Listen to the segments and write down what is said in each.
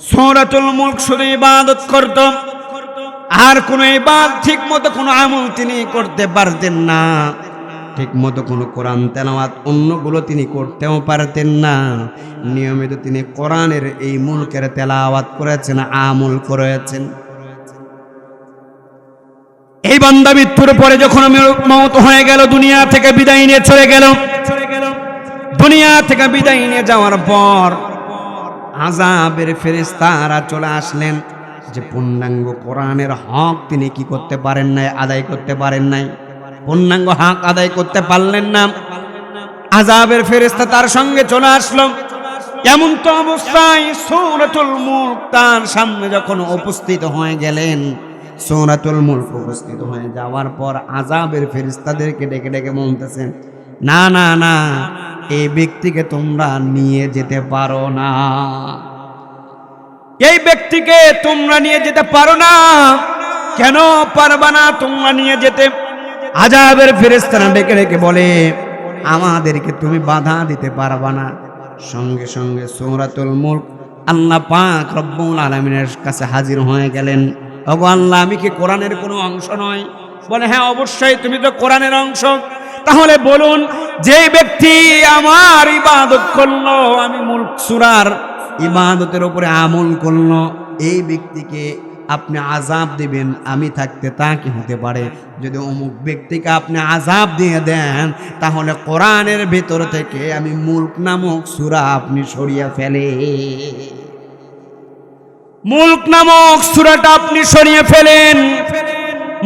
সূরাতুল মুলক শুধু ইবাদত করত, আর কোনো ইবাদত ঠিক মতো কোনো আমল তিনি করতে পারতেন না। ঠিক মতো কোনো কোরআন তেলাওয়াত অন্যগুলো তিনি করতেও পারতেন না। নিয়মিত তিনি কোরআনের এই মুলকের তেলাওয়াত করেছেন, আমল করেছেন। এই বান্দা মৃত্যুর পরে যখন মওত হয়ে গেল, দুনিয়া থেকে বিদায় নিয়ে চলে গেল, দুনিয়া থেকে বিদায় নিয়ে যাওয়ার পর আযাবের ফেরেশতারা চলে আসলেন যে পূর্ণাঙ্গ কোরআনের হক তিনি কি করতে পারেন নাই, আদায় করতে পারেন নাই, পূর্ণাঙ্গ হক আদায় করতে পারলেন না। আযাবের ফেরেশতা তার সঙ্গে চলে আসলো। এমন তো অবস্থায় সূরাতুল মুলক তার সামনে যখন উপস্থিত হয়ে গেলেন, সূরাতুল মুলক উপস্থিত হয়ে যাওয়ার পর আযাবের ফেরেশতাদেরকে ডেকে ডেকে বলতেছেন, না না না, এই ব্যক্তিকে তোমরা নিয়ে যেতে পারো না, এই ব্যক্তিকে তোমরা নিয়ে যেতে পারো না। কেন পারবা না তোমরা নিয়ে যেতে? আযাবের ফেরেশতারা ডেকে ডেকে বলে, আমাদেরকে তুমি বাধা দিতে পারবা না। সঙ্গে সঙ্গে সূরাতুল মুলক আল্লাহ পাক রব্বুল আলামিনের কাছে হাজির হয়ে গেলেন। ওগো আল্লাহ, আমি কি কোরআনের কোনো অংশ নয়? বলে, হ্যাঁ অবশ্যই তুমি তো কোরআনের অংশ। তাহলে বলুন, যে ব্যক্তি আমার ইবাদত করলো, আমি মুলক সূরার ইবাদতের উপরে আমল করলো, এই ব্যক্তিকে আপনি আযাব দিবেন, আমি থাকতে তা কি হতে পারে? যদি অমুক ব্যক্তিকে আপনি আযাব দিয়ে দেন, তাহলে কোরআনের ভেতর থেকে আমি মুলক নামক সূরা আপনি সরিয়ে ফেলে, মুলক নামক সূরাটা আপনি সরিয়ে ফেলেন।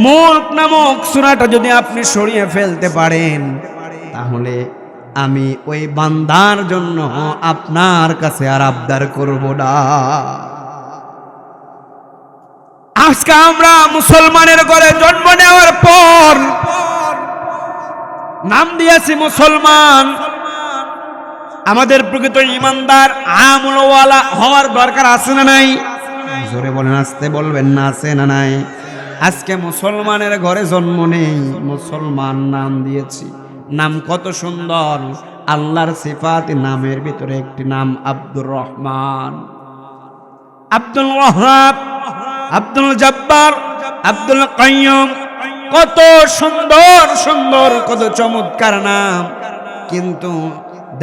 মুলক নামক সূরাটা যদি আপনি সরিয়ে ফেলতে পারেন, তাহলে আমি ওই বান্দার জন্য আপনার কাছে আর আবদার করব না। আজকে আমরা মুসলমানের ঘরে জন্ম নেওয়ার পর নাম দিয়েছি মুসলমান। আমাদের প্রকৃত ইমানদার আমলওয়ালা হওয়ার দরকার আছে না নাই? জোরে বলেন, আসতে বলবেন না, আছে না নাই? আজকে মুসলমানের ঘরে জন্ম নেই, মুসলমান নাম দিয়েছি। নাম কত সুন্দর! আল্লাহর সিফাত নামের ভিতরে একটি নাম আব্দুর রহমান, আব্দুল ওয়াহাব, আব্দুল জব্বার, আব্দুল কাইয়্যুম। কত সুন্দর সুন্দর, কত চমৎকার নাম। কিন্তু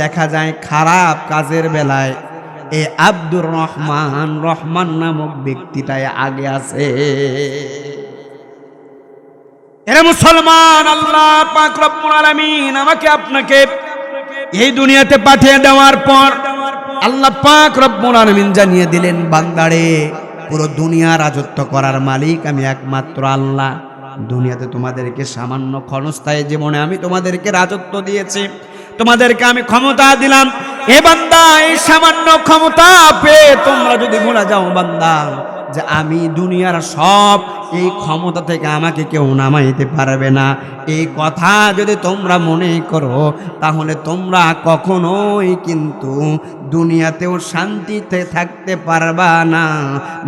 দেখা যায় খারাপ কাজের বেলায় এই আব্দুর রহমান, রহমান নামক ব্যক্তিটাই আগে আছে। এরা মুসলমান, আল্লাহ পাক রব্বুল আলামিন আমাকে আপনাকে এই দুনিয়াতে পাঠিয়ে দেওয়ার পর আল্লাহ পাক রব্বুল আলামিন জানিয়ে দিলেন, বান্দারে, পুরো দুনিয়া রাজত্ব করার মালিক আমি একমাত্র আল্লাহ। দুনিয়াতে তোমাদেরকে সামান্য ক্ষণস্থায়ী জীবনে আমি তোমাদেরকে রাজত্ব দিয়েছি, তোমাদেরকে আমি ক্ষমতা দিলাম। এ বান্দা, এই সামান্য ক্ষমতা পেয়ে তোমরা যদি ভুলে যাও বান্দা যে আমি দুনিয়ার সব, এই ক্ষমতা থেকে আমাকে কেউ নামাইতে পারবে না, এই কথা যদি তোমরা মনে করো, তাহলে তোমরা কখনোই কিন্তু দুনিয়াতেও শান্তিতে থাকতে পারবা না।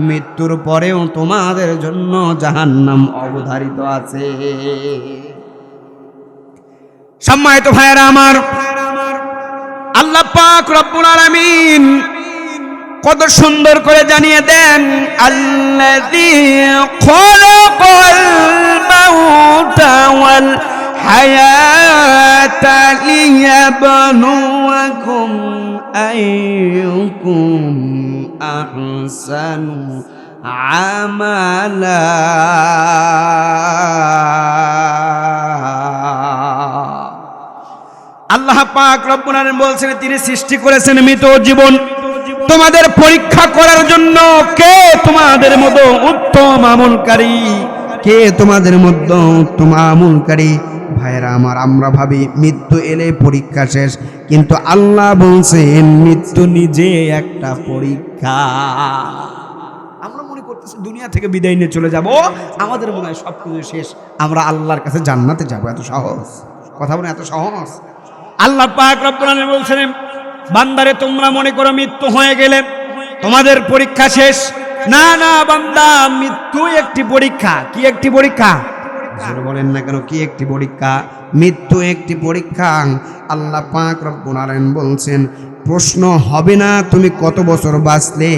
মৃত্যুর পরেও তোমাদের জন্য জাহান্নাম অবধারিত আছে। সম্মানিত ভাইয়েরা আমার, আল্লাহ পাক রব্বুল আলামিন কত সুন্দর করে জানিয়ে দেন, আল্লাযী খালাকাল মাউতা ওয়াল হায়াতা লিয়াবলুয়াকুম আইয়ুকুম আহসানু আমালা। আল্লাহ পাক রব্বুল আলামিন বলছেন, তিনি সৃষ্টি করেছেন মৃত জীবন তোমাদের পরীক্ষা করার জন্য। কে তোমাদের মধ্যে উত্তম আমলকারী, কে তোমাদের মধ্যে উত্তম আমলকারী? ভাইরা আমার, আমরা ভাবি মৃত্যু এলে পরীক্ষা শেষ, কিন্তু আল্লাহ বলছেন মৃত্যু নিজে একটা পরীক্ষা। আমরা মনে করতেছি দুনিয়া থেকে বিদায় নিয়ে চলে যাব, আমাদের মনে হয় সবকিছু শেষ, আমরা আল্লাহর কাছে জান্নাতে যাব। এত সহজ কথা বলে, এত সহজ? আল্লাহ পাক রব্বুল আলামিন বলছেন, বান্দারে, তোমরা মনে করো মৃত্যু হয়ে গেলে তোমাদের পরীক্ষা শেষ। না না বান্দা, মৃত্যু একটি পরীক্ষা। কি একটি পরীক্ষা? বলেন না কেন, কি একটি পরীক্ষা? মৃত্যু একটি পরীক্ষা। আল্লাহ পাক রব্বুল আলামিন বলছেন, প্রশ্ন হবে না তুমি কত বছর বাঁচলে,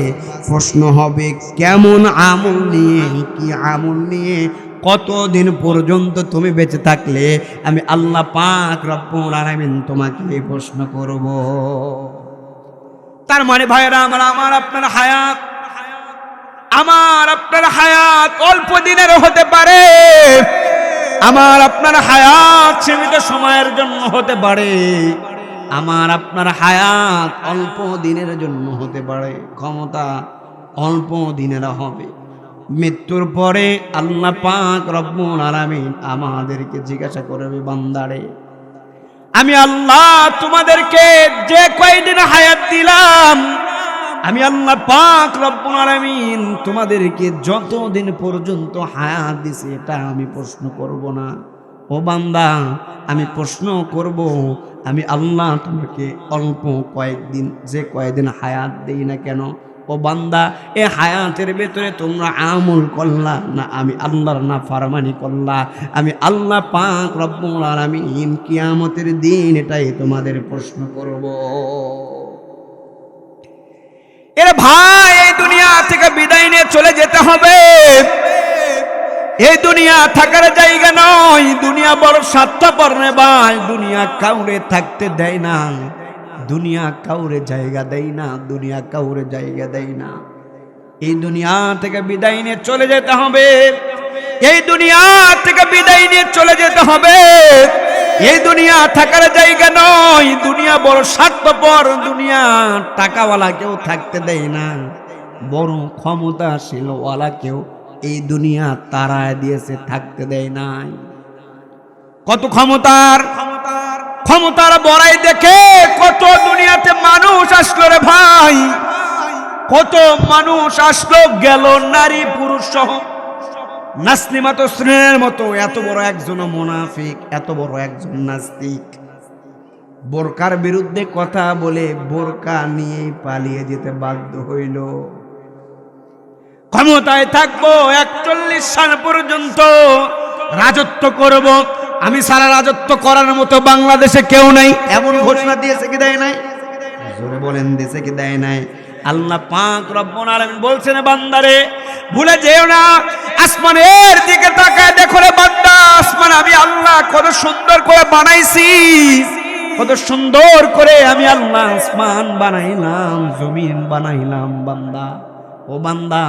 প্রশ্ন হবে কেমন আমল নিয়ে, কি আমল নিয়ে কতদিন পর্যন্ত তুমি বেঁচে থাকলে আমি আল্লাহ পাক রব্বুল আলামিন তোমাকে প্রশ্ন করব। তার মানে ভাইরা আমার আপনার হায়াত, আমার আপনার হায়াত অল্প দিনের হতে পারে, আমার আপনার হায়াত সীমিত সময়ের জন্য হতে পারে, আমার আপনার হায়াত অল্প দিনের জন্য হতে পারে, ক্ষমতা অল্প দিনের হবে। মৃত্যুর পরে আল্লাহ পাক রব্বুল আলামিন আমাদেরকে জিজ্ঞাসা করবে, বান্দারে আমি আল্লাহ তোমাদেরকে যে কয়দিন হায়াত দিলাম, আমি আল্লাহ পাক রব্বুল আলামিন তোমাদেরকে যতদিন পর্যন্ত হায়াত দিছি এটা আমি প্রশ্ন করব না। ও বান্দা আমি প্রশ্ন করব, আমি আল্লাহ তোমাকে অল্প কয়েকদিন যে কয়েকদিন হায়াত দেই না কেন, ও বান্দা এ হায়াতের ভেতরে তোমরা আমল করলা না আমি আল্লাহর নাফরমানি করলা, আমি আল্লাহ পাক রব্বুল আলামিন কিয়ামতের দিন এটাই তোমাদের প্রশ্ন করব। এর ভাই এই দুনিয়া থেকে বিদায় নিয়ে চলে যেতে হবে। এই দুনিয়া থাকার জায়গা নয়, দুনিয়া বড় স্বার্থপর রে ভাই, দুনিয়া কাউরে থাকতে দেয় না, দুনিয়া কাউরে জায়গা দেয় না, দুনিয়া কাউরে জায়গা দেয় না। এই দুনিয়া থেকে বিদায় নিয়ে চলে যেতে হবে, এই দুনিয়া থেকে বিদায় নিয়ে চলে যেতে হবে। এই দুনিয়া থাকার জায়গা নয়, দুনিয়া বড় স্বার্থপর, দুনিয়া টাকাওয়ালা কেউ থাকতে দেয় না, বড় ক্ষমতাশীল ওয়ালা কেউ এই দুনিয়া তারায় দিয়েছে, থাকতে দেয় নাই। কত ক্ষমতার বড়াই দেখে কত দুনিয়াতে মানুষ আসলো রে ভাই, কত মানুষ আসলো গেল, নারী পুরুষ সহ নাসলিমা তসলিমের মতো এত বড় একজন মুনাফিক, এত বড় একজন নাস্তিক বোরকার বিরুদ্ধে কথা বলে বোরকা নিয়ে পালিয়ে যেতে বাধ্য হইল। ক্ষমতায় থাকবো 41 সাল পর্যন্ত রাজত্ব করব, আমি সারা রাজত্ব করার মতো বাংলাদেশে কেউ নাই, এমন ঘোষণা দিয়েছে কি দেয় নাই? জোরে বলেন, দিয়েছে কি দেয় নাই? আল্লাহ পাক রব্বুল আলামিন বলছেন, বান্দারে ভুলে যেও না, আসমানের দিকে তাকায় দেখো রে বান্দা, আসমান আমি আল্লাহ কত সুন্দর করে বানাইছি, কত সুন্দর করে আমি আল্লাহ আসমান বানাইলাম, জমিন বানাইলাম। বান্দা ও বান্দা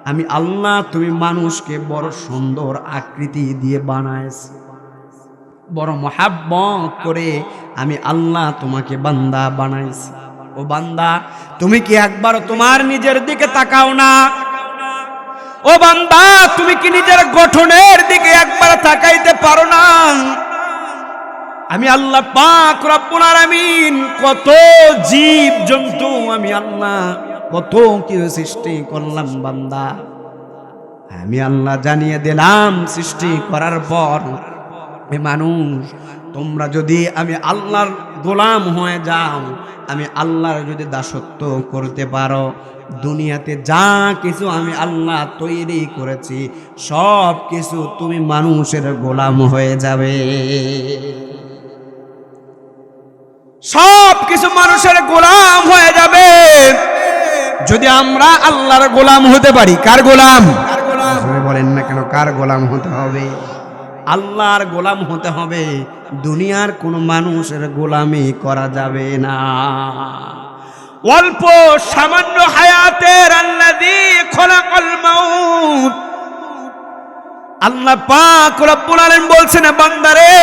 আমি আল্লাহ তুমি মানুষকে বড় সুন্দর আকৃতি দিয়ে বানাইছি, বড় মহাব্বত করে আমি আল্লাহ তোমাকে বান্দা বানাইছি। ও বান্দা তুমি কি একবার তোমার নিজের দিকে তাকাও না? ও বান্দা তুমি কি নিজের গঠনের দিকে একবার তাকাইতে পারো না? আমি আল্লাহ পাক রব্বুল আলামিন কত জীব জন্তু আমি আল্লাহ কত কিছু সৃষ্টি করলাম বান্দা, আমি আল্লাহ জানিয়ে দিলাম সৃষ্টি করার পর এ মানুষ তোমরা যদি আমি আল্লাহর গোলাম হয়ে যাও, আমি আল্লাহর যদি দাসত্ব করতে পারো, দুনিয়াতে যা কিছু আমি আল্লাহ তৈরি করেছি সব কিছু তুমি মানুষের গোলাম হয়ে যাবে, সব কিছু মানুষের গোলাম হয়ে যাবে। যদি আমরা আল্লাহর গোলাম হতে পারি, কার গোলাম? বলেন না কেন, কার গোলাম হতে হবে? আল্লাহর গোলাম হতে হবে, দুনিয়ার কোন মানুষের গোলামি করা যাবে না। অল্প সামান্য হায়াতের আল্লাযী খলাকাল মাউত, আল্লাহ পাক রব্বুল আলামিন বলছেন, বান্দারে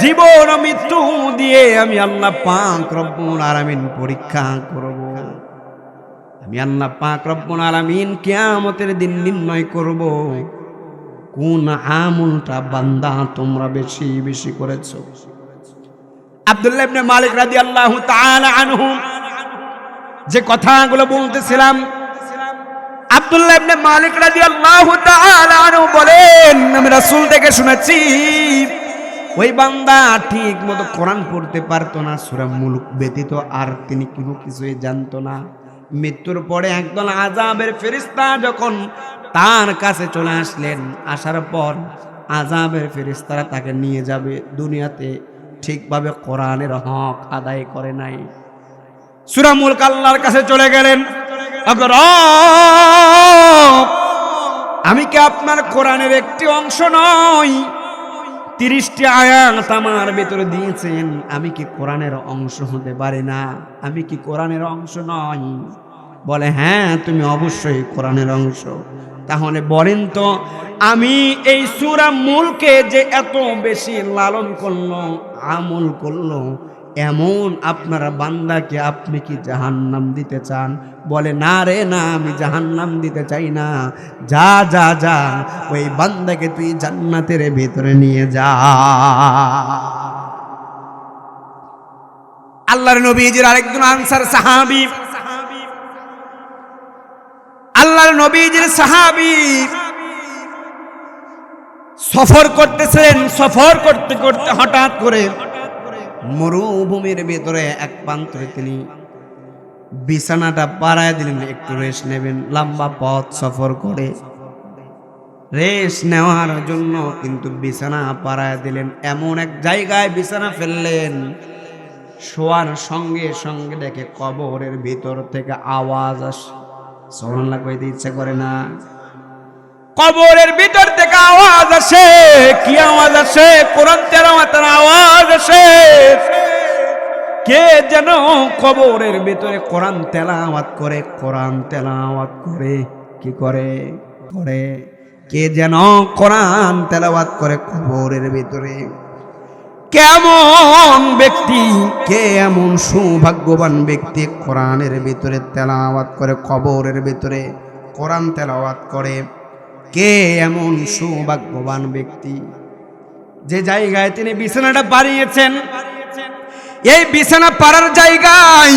জীবন ও মৃত্যু দিয়ে আমি আল্লাহ পাক রব্বুল আলামিন পরীক্ষা করব। আমি আল্লাহ পাক রব্বুল আলামিন কিয়ামতের দিন নির্ণয় করব কোন আমলটা বান্দা তোমরা বেশি বেশি করেছো। আব্দুল্লাহ ইবনে মালিক রাদিয়াল্লাহু তাআলা আনহু যে কথাগুলো বলতেছিলাম, আব্দুল্লাহ ইবনে মালিক রাদিয়াল্লাহু তাআলা আনহু বলেন, আমি রাসূল থেকে শুনেছি ওই বান্দা ঠিক মতো কোরআন পড়তে পারতো না, সূরা মুলক ব্যতীত আর তিনি কোনো কিছুই জানতো না। মৃত্যুর পরে একদল আযাবের ফেরেশতা যখন তার কাছে চলে আসলেন, আসার পর আযাবের ফেরেশতারা তাকে নিয়ে যাবে দুনিয়াতে ঠিকভাবে কোরআনের হক আদায় করে নাই। সূরা মুলক আল্লাহর কাছে চলে গেলেন, রব, আমি কি আপনার কোরআনের একটি অংশ নই? 30টি আয়াত আমার ভিতরে দিয়েছেন, আমি কি কোরআনের অংশ হতে পারি না? আমি কি কোরআনের অংশ নই? বলে, হ্যাঁ, তুমি অবশ্যই কোরআনের অংশ। তাহলে বলেন তো, আমি এই সূরা মুলকে যে এত বেশি লালন করলো, আমল করলো, এমন আপনার বান্দাকে আপনি কি জাহান্নাম দিতে চান? বলে, না রে না, আমি জাহান্নাম দিতে চাই না। যা যা যা, ওই বান্দাকে তুই জান্নাতের ভিতরে নিয়ে যা। আল্লাহর নবীজির আরেকজন আনসার সাহাবী, আল্লাহর নবীজির সাহাবী সফর করতেছেন। সফর করতে করতে হঠাৎ করে মরুভূমির ভিতরে এক প্রান্তরে তিনি বিছানাটা পাড়ায় দিলেন, একটু রেস্ট নেবেন। লম্বা পথ সফর করে রেস্ট নেওয়ার জন্য কিন্তু বিছানা পাড়ায় দিলেন। এমন এক জায়গায় বিছানা ফেললেন, শোয়ার সঙ্গে সঙ্গে দেখে কবরের ভিতর থেকে আওয়াজ আসে। সুবহানাল্লাহ কইতে ইচ্ছা করে না? কবরের ভিতর থেকে আওয়াজ আসে। কি আওয়াজ আসে? কোরআন তেলাওয়াতের আওয়াজ আসে। কে যেন কবরের ভিতরে কোরআন তেলাওয়াত করে, কোরআন তেলাওয়াত করে। কি করে? করে। কে যেন কোরআন তেলাওয়াত করে কবরের ভিতরে। কেমন ব্যক্তি, কে এমন সৌভাগ্যবান ব্যক্তি কোরআনের ভিতরে তেলাওয়াত করে, কবরের ভিতরে কোরআন তেলাওয়াত করে? কে এমন সৌভাগ্যবান ব্যক্তি? যে জায়গায় তিনি বিছানাটা পাড়িয়েছেন, এই বিছানা পাড়ার জায়গায়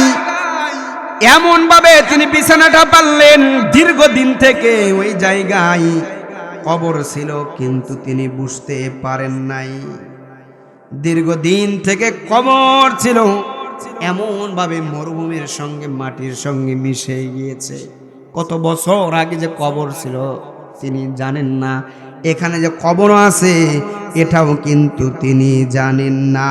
এমন ভাবে তিনি বিছানাটা পারলেন, দীর্ঘদিন থেকে ওই জায়গায় কবর ছিল, কিন্তু তিনি বুঝতে পারেন নাই। দীর্ঘদিন থেকে কবর ছিল, এমন ভাবে মরুভূমির সঙ্গে মাটির সঙ্গে মিশে গিয়েছে। কত বছর আগে যে কবর ছিল তিনি জানেন না। এখানে যে কবর আছে এটাও কিন্তু তিনি জানেন না।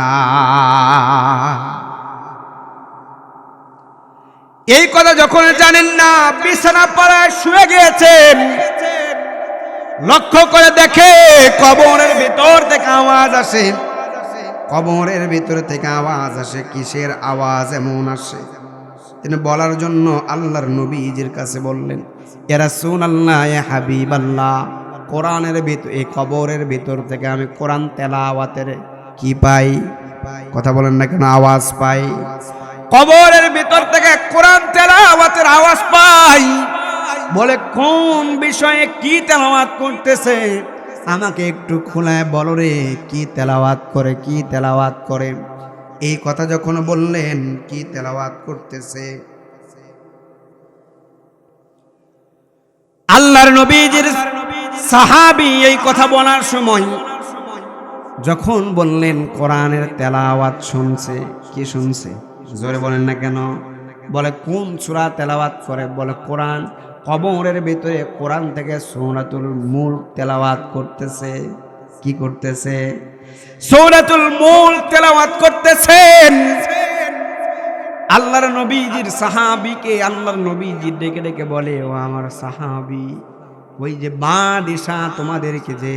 এই কথা যখন জানেন না, বিছানা পাড়ায় শুয়ে গিয়েছেন। লক্ষ্য করে দেখে কবরের ভিতর থেকে আওয়াজ আসে। কবরের ভিতর থেকে আওয়াজ আসে। কিসের আওয়াজ এমন আসে? তিনি বলার জন্য আল্লাহর নবীজির কাছে বললেন, ইয়া রাসূলুল্লাহ, ইয়া হাবিবাল্লাহ, কোরআনের ভিতর, এই কবরের ভিতর থেকে আমি কোরআন তেলাওয়াতের কি পাই? কথা বলেন না কেন? আওয়াজ পাই। কবরের ভিতর থেকে কোরআন তেলাওয়াতের আওয়াজ পাই। বলে, কোন বিষয়ে কি তেলাওয়াত করতেছে? আমাকে একটু খোলায় বলো রে, কি তেলাওয়াত করে, কি তেলাওয়াত করে? এই কথা যখন বললেন, কি তেলাওয়াত করতেছে, আল্লাহর নবীজির সাহাবী এই কথা বলার সময় যখন বললেন কোরআনের তেলাওয়াত শুনছে। কি শুনছে? জোরে বলেন না কেন? বলে, কোন সূরা তেলাওয়াত করে? বলে, কোরআন। কবরের ভিতরে কোরআন থেকে সূরাতুল মুলক তেলাওয়াত করতেছে। কি করতেছে? সূরাতুল মুলক তেলাওয়াত করতেছেন। আল্লাহর নবীজির সাহাবীকে আল্লাহর নবীজি ডেকে ডেকে বলে, ও আমার সাহাবী, ওই যে বাদশা তোমাদেরকে যে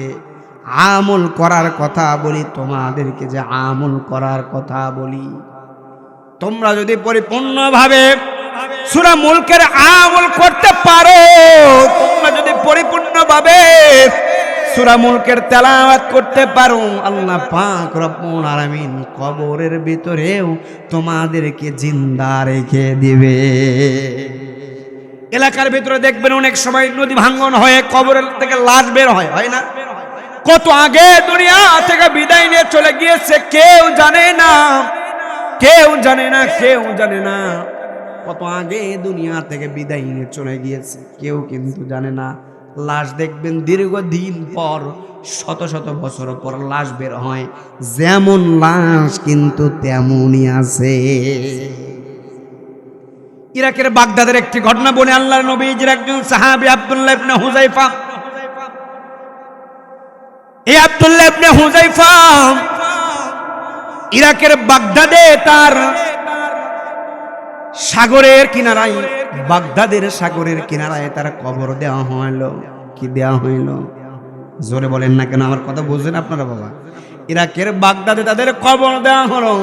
আমল করার কথা বলি, তোমাদেরকে যে আমল করার কথা বলি, তোমরা যদি পরিপূর্ণভাবে সূরা মুলকের আমল করতে পারো, তোমরা যদি পরিপূর্ণভাবে সূরা মুলকের তেলাওয়াত করতে পারো, আল্লাহ পাক রব্বুল আলামিন কবরের ভিতরেও তোমাদেরকে জিন্দা রেখে দিবে। এলাকার ভিতরে দেখবেন অনেক সময় নদী ভাঙ্গন হয়ে কবরের থেকে লাশ বের হয়, হয় না? কত আগে দুনিয়া থেকে বিদায় নিয়ে চলে গিয়েছে কেউ জানে না, কেউ জানে না, কেউ জানে না। কত আগে দুনিয়া থেকে বিদায় নিয়ে চলে গিয়েছে কেউ কিন্তু জানে না। লাশ দেখবেন দীর্ঘদিন পর, শত শত বছর পর লাশ বের হয়, যেমন লাশ কিন্তু তেমনই আছে। ইরাকের বাগদাদের একটি ঘটনা বলে আল্লাহর নবীজির একজন সাহাবী আব্দুল্লাহ ইবনে হুযায়ফা, এই আব্দুল্লাহ ইবনে হুযায়ফা ইরাকের বাগদাদে তার সাগরের কিনারায়, বাগদাদের সাগরের কিনারায় তার কবর দেওয়া হইল। কি দেওয়া হইল? জোরে বলেন না কেন, আমার কথা বুঝেন আপনারা বাবা? ইরাকের বাগদাদে তাদের কবর দেওয়া হলো।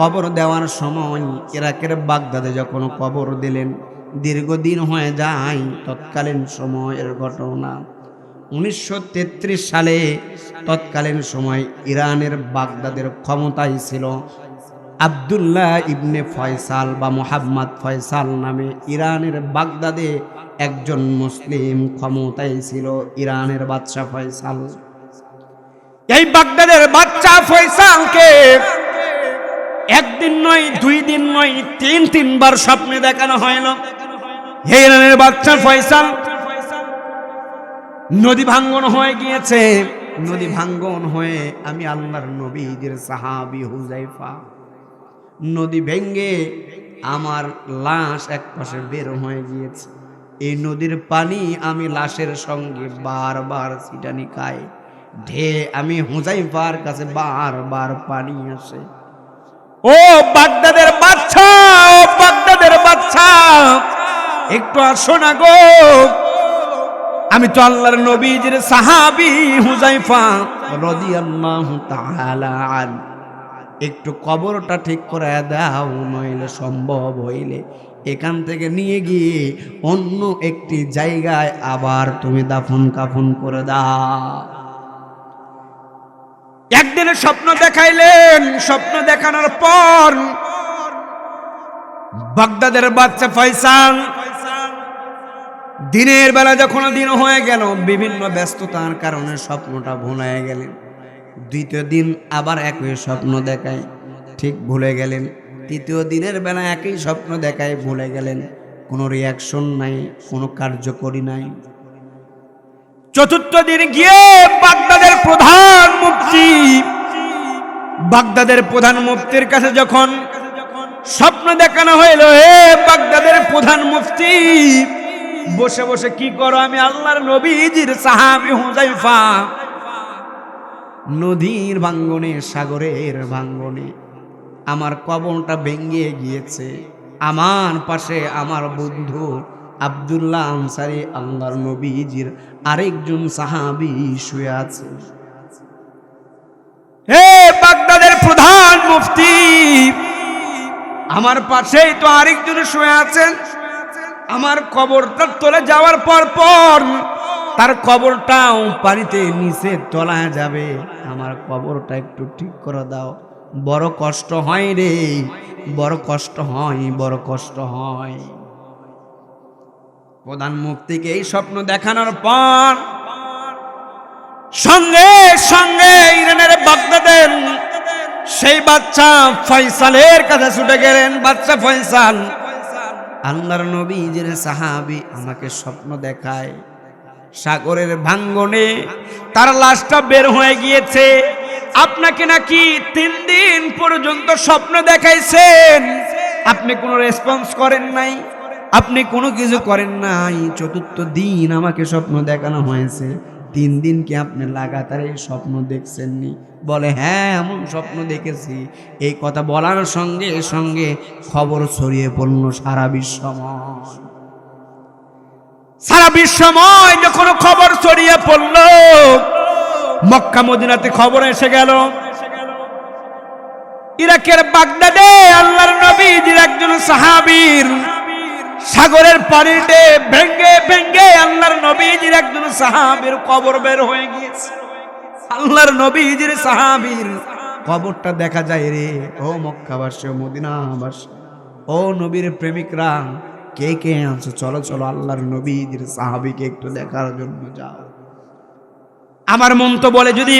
কবর দেওয়ার সময় ইরাকের বাগদাদে যখন কবর দিলেন, দীর্ঘদিন হয়ে যায়, তৎকালীন সময়ের ঘটনা। 1933 সালে তৎকালীন সময় ইরানের বাগদাদের ক্ষমতায় ছিল আব্দুল্লাহ ইবনে ফয়সাল বা মোহাম্মদ ফয়সাল নামে। ইরানের বাগদাদে একজন মুসলিম ক্ষমতায় ছিল, ইরানের বাদশা ফয়সাল। এই বাগদাদের বাদশা ফয়সালকে একদিন নয়, 2 দিন নয়, 3বার স্বপ্নে দেখানো হইল। হে ইরানের বাদশা ফয়সাল, নদী ভাঙ্গন হয়ে গিয়েছে। নদী ভাঙ্গন হয়ে আমি আল্লাহর নবীর সাহাবী হুযায়ফা, নদী ভেঙ্গে আমার লাশ এক পাশে বের হয়ে গিয়েছে। এই নদীর পানি আমি লাশের সঙ্গে বারবার ছিটানি খাই। ঢে আমি হুযায়ফার কাছে বারবার পানি আসে। ও বাগদাদের বাদশা, ও বাগদাদের বাদশা, একটু আসো না গো, আমি তো আল্লাহর নবীর সাহাবী হুযায়ফা রাদিয়াল্লাহু তাআলা আনহু, একটু কবরটা ঠিক করে দাও, নইলে সম্ভব হইলে এখান থেকে নিয়ে গিয়ে অন্য একটি জায়গায় আবার তুমি দাফন কাফন করে দাও। একদিন স্বপ্ন দেখাইলেন। স্বপ্ন দেখানোর পর বাগদাদের বাদশা ফয়সাল দিনের বেলা যখন দিন হয়ে গেল, বিভিন্ন ব্যস্ততার কারণে স্বপ্নটা ভুলে গেলেন। দ্বিতীয় দিন আবার একই স্বপ্ন দেখায়, ঠিক ভুলে গেলেন। তৃতীয় দিনের বেলা একই স্বপ্ন দেখায়, ভুলে গেলেন। কোনো রিয়াকশন নাই, কোনো কার্যকরী নাই। চতুর্থ দিন গিয়ে বাগদাদের প্রধান মুফতি, বাগদাদের প্রধান মুফতির কাছে যখন স্বপ্ন দেখানো হইল, হে বাগদাদের প্রধান মুফতি, বসে বসে কি করো? আমি আল্লাহর নবীর সাহাবী হুযায়ফা নদীর ভাঙ্গনে, সাগরের ভাঙ্গনে আমার কবরটা ভেঙে গিয়েছে। আমার পাশে আমার বন্ধু আব্দুল্লাহ আনসারী, আল্লাহর নবীর আরেকজন সাহাবী শুয়ে আছে। হে বাগদাদের প্রধান মুফতি, আমার পাশেই তো আরেকজন শুয়ে আছেন। আমার কবরটা তোলে যাওয়ার পর পর তার কবরটাও পানিতে নিচে তলায় যাবে। আমার কবরটা একটু ঠিক করে দাও। বড় কষ্ট হয় রে, বড় কষ্ট হয়, বড় কষ্ট হয়। প্রধান মুফতিকে এই স্বপ্ন দেখানোর পর সঙ্গে সঙ্গে ইরানের বাগদাদের সেই বাদশা ফয়সালের কাছে ছুটে গেলেন। বাদশা ফয়সাল, আল্লাহর নবীর সাহাবী আমাকে স্বপ্ন দেখায়, সাগরের ভাঙ্গনে তার লাশটা বের হয়ে গিয়েছে। আপনাকে নাকি 3 দিন পর্যন্ত স্বপ্ন দেখাইছেন, আপনি কোনো রেসপন্স করেন নাই, আপনি কোনো কিছু করেন নাই। চতুর্থ দিন আমাকে স্বপ্ন দেখানো হয়েছে, 3 দিন কি আপনি লাগাতার এই স্বপ্ন দেখছেননি? বলে হ্যাঁ, এমন স্বপ্ন দেখেছি। এই কথা বলার সঙ্গে সঙ্গে খবর ছড়িয়ে পড়ল সারা বিশ্বময়। সারা বিশ্বময় যখন খবর ছড়িয়ে পড়ল, মক্কা মদিনাতে খবর এসে গেল ইরাকের বাগদাদে আল্লাহর নবীর একজন সাহাবীর সাগরের পানিতে ভেঙ্গে ভেঙ্গে আল্লাহর নবীর একজন সাহাবীর কবর বের হয়ে গিয়েছে। আল্লাহর নবীর সাহাবীর কবরটা দেখা যায় রে। ও মক্কাবাসী, ও মদিনাবাসী, ও নবীর প্রেমিকরা, কে কে আছো? চলো চলো আল্লাহর নবীর সাহাবীকে একটু দেখার জন্য যাও। আমার মন তো বলে, যদি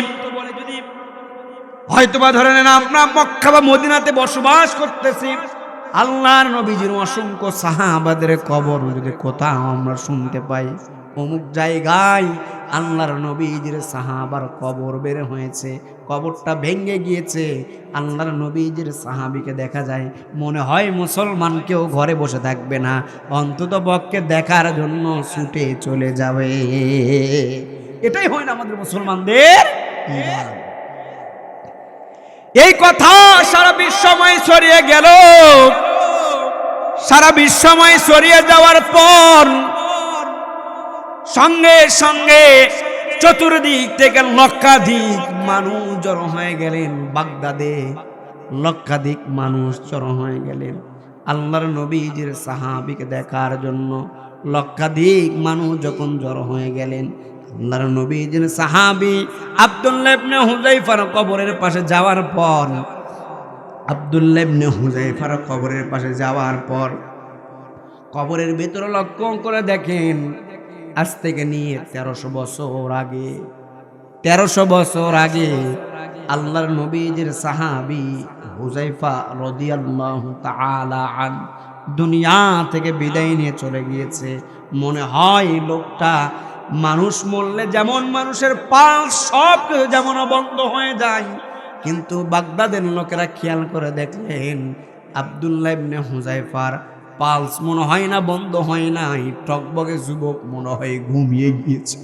হয়তোবা ধরে নেন আমরা মক্কা বা মদিনাতে বসবাস করতেছি, আল্লাহর নবীজির অসংখ্য সাহাবাদের কবর যদি কোথাও আমরা শুনতে পাই, অমুক জায়গায় আল্লাহর নবীজির সাহাবার কবর বের হয়েছে, কবরটা ভেঙে গিয়েছে, আল্লাহর নবীজির সাহাবীকে দেখা যায়, মনে হয় মুসলমান কেউ ঘরে বসে থাকবে না, অন্তত পক্ষে দেখার জন্য ছুটে চলে যাবে। এটাই হয় না আমাদের মুসলমানদের? এই কথা সারা বিশ্বময় ছড়িয়ে গেল। সারা বিশ্বময় ছড়িয়ে যাওয়ার পর সঙ্গে সঙ্গে চতুর্দিক থেকে লক্ষাধিক মানুষ জড়ো হয়ে গেলেন। বাগদাদে লক্ষাধিক মানুষ জড়ো হয়ে গেলেন আল্লাহর নবীজির সাহাবীকে দেখার জন্য। লক্ষাধিক মানুষ যখন জড়ো হয়ে গেলেন, আল্লাহর নবীজির সাহাবী আব্দুল্লাহ ইবনে হুযায়ফার কবরের পাশে যাওয়ার পর, আব্দুল্লাহ ইবনে হুযায়ফার কবরের পাশে যাওয়ার পর কবরের ভিতরে লক্ষ্য করে দেখেন, আজ থেকে নিয়ে 1300 বছর আগে, 1300 বছর আগে আল্লাহর নবীজির সাহাবী হুযায়ফা রাদিয়াল্লাহু তাআলা আন দুনিয়া থেকে বিদায় নিয়ে চলে গিয়েছে। মনে হয় লোকটা, মানুষ মরলে যেমন মানুষের পালস সব কিছু যেমন বন্ধ হয়ে যায়, কিন্তু বাগদাদের লোকেরা খেয়াল করে দেখলেন আব্দুল্লাহ ইবনে হুযায়ফার পালস মনে হয় না বন্ধ হয় নাই, টকবগে যুবক মনে হয় ঘুমিয়ে গিয়েছে।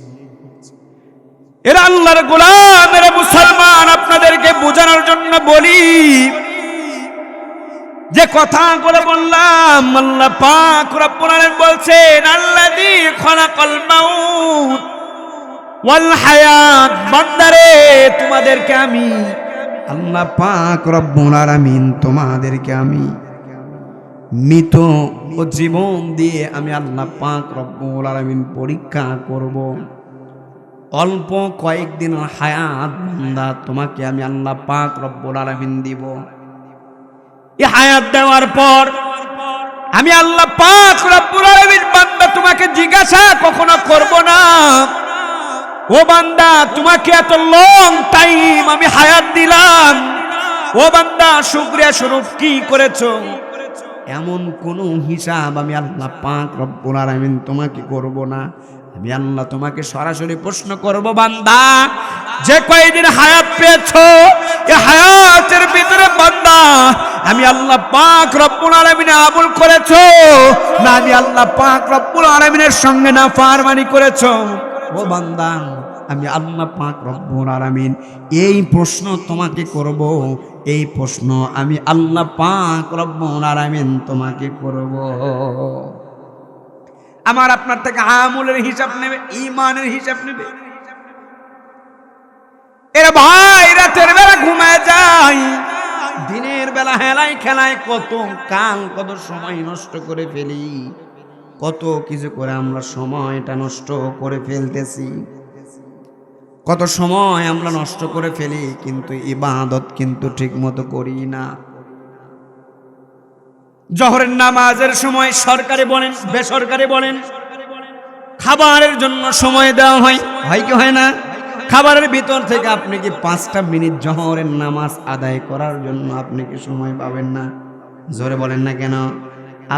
এরা আল্লাহর গোলাম, এরা মুসলমান। আপনাদেরকে বোঝানোর জন্য বলি, যে কথাগুলো বললাম আল্লাহ পাক রব্বুল আলামিন বলছেন আল্লাযী খালাকাল মাউত ওয়াল হায়াত। বান্দারে, তোমাদেরকে আমি আল্লাহ পাক রব্বুল আলামিন তোমাদেরকে আমি মৃত ও জীবন দিয়ে আমি আল্লাহ পাক রব্বুল আলামিন পরীক্ষা করব। অল্প কয়েকদিন হায়াত বান্দা তোমাকে আমি আল্লাহ পাক রব্বুল আলামিন দিব। এই হায়াত দেওয়ার পর আমি আল্লাহ পাক রব্বুল আলামিন বান্দা তোমাকে জিজ্ঞাসা কখনো করব না, ও বান্দা তোমাকে এত লং টাইম আমি হায়াত দিলাম, ও বান্দা শুকরিয়া স্বরূপ কি করেছো? এমন কোন হিসাব আমি আল্লাহ পাক রব্বুল আলামিন তোমাকে করব না। আমি আল্লাহ তোমাকে সরাসরি প্রশ্ন করব, বান্দা যে কয়দিন হায়াত পেয়েছো, এই হায়াতের ভিতরে বান্দা আমি আল্লাহ পাক রব্বুল আলামিন আমল করেছো না আমি আল্লাহ পাক রব্বুল আলামিনের সঙ্গে নাফরমানি করেছো? ও বান্দা, আমি আল্লাহ পাক রব্বুল আলামিন এই প্রশ্ন তোমাকে করব, এই প্রশ্ন আমি আল্লাহ পাক রব্বুল আলামিন তোমাকে করব। আমার আপনার থেকে আমলের হিসাব নেবে, ঈমানের হিসাব নেবে। এরা ভাই রাতের বেলা ঘুমায় যায়, দিনের বেলা হেলাই খেলায় কত কাল কত সময় নষ্ট করে ফেলি, কত কিছু করে আমরা সময়টা নষ্ট করে ফেলতেছি, কত সময় আমরা নষ্ট করে ফেলি, কিন্তু ইবাদত কিন্তু ঠিক মতো করি না। জোহরের নামাজের সময় সরকারি বলেন বেসরকারি বলেন খাবারের জন্য সময় দেওয়া হয়, হয় কি হয় না? খাবারের ভিতর থেকে আপনি কি 5টা মিনিট জোহরের নামাজ আদায় করার জন্য আপনি কি সময় পাবেন না? জোরে বলেন না কেন?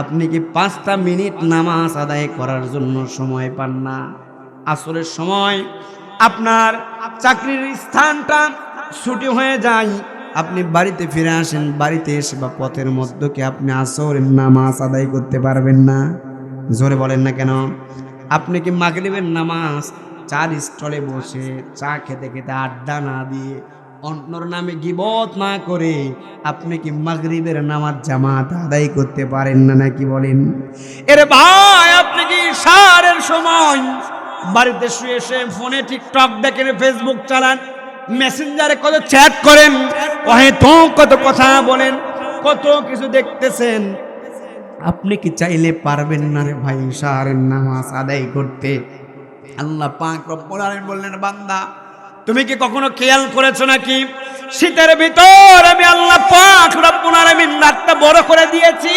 আপনি কি 5টা মিনিট নামাজ আদায় করার জন্য সময় পান না? আসরের সময় আপনার চাকরির স্থানটা ছুটি হয়ে যায়, আপনি বাড়িতে ফিরে আসেন, বাড়িতে এসে বা পথের মধ্যে কি আপনি আসরের নামাজ আদায় করতে পারবেন না? জোরে বলেন না কেন? আপনি কি মাগরিবের নামাজ চার স্টলে বসে চা খেতে খেতে আড্ডা না দিয়ে অন্যর নামে গীবত না করে আপনি কি মাগরিবের নামাজ জামাত আদায় করতে পারেন না নাকি বলেন? এরে ভাই, আপনি কি ইশারের সময় বাড়িতে শুয়ে এসে ফোনে টিকটক দেখেন, ফেসবুক চালান, মেসেঞ্জারে কত চ্যাট করেন, হয়তো কত কথা বলেন, কত কিছু দেখতেছেন, আপনি কি চাইলে পারবেন না রে ভাই ইশারের নামাজ আদায় করতে? আল্লাহ পাক রব্বুল আলামিন বললেন, বান্দা তুমি কি কখনো খেয়াল করেছো নাকি শীতের ভিতর আমি আল্লাহ পাক রব্বুল আলামিন রাতটা বড় করে দিয়েছি,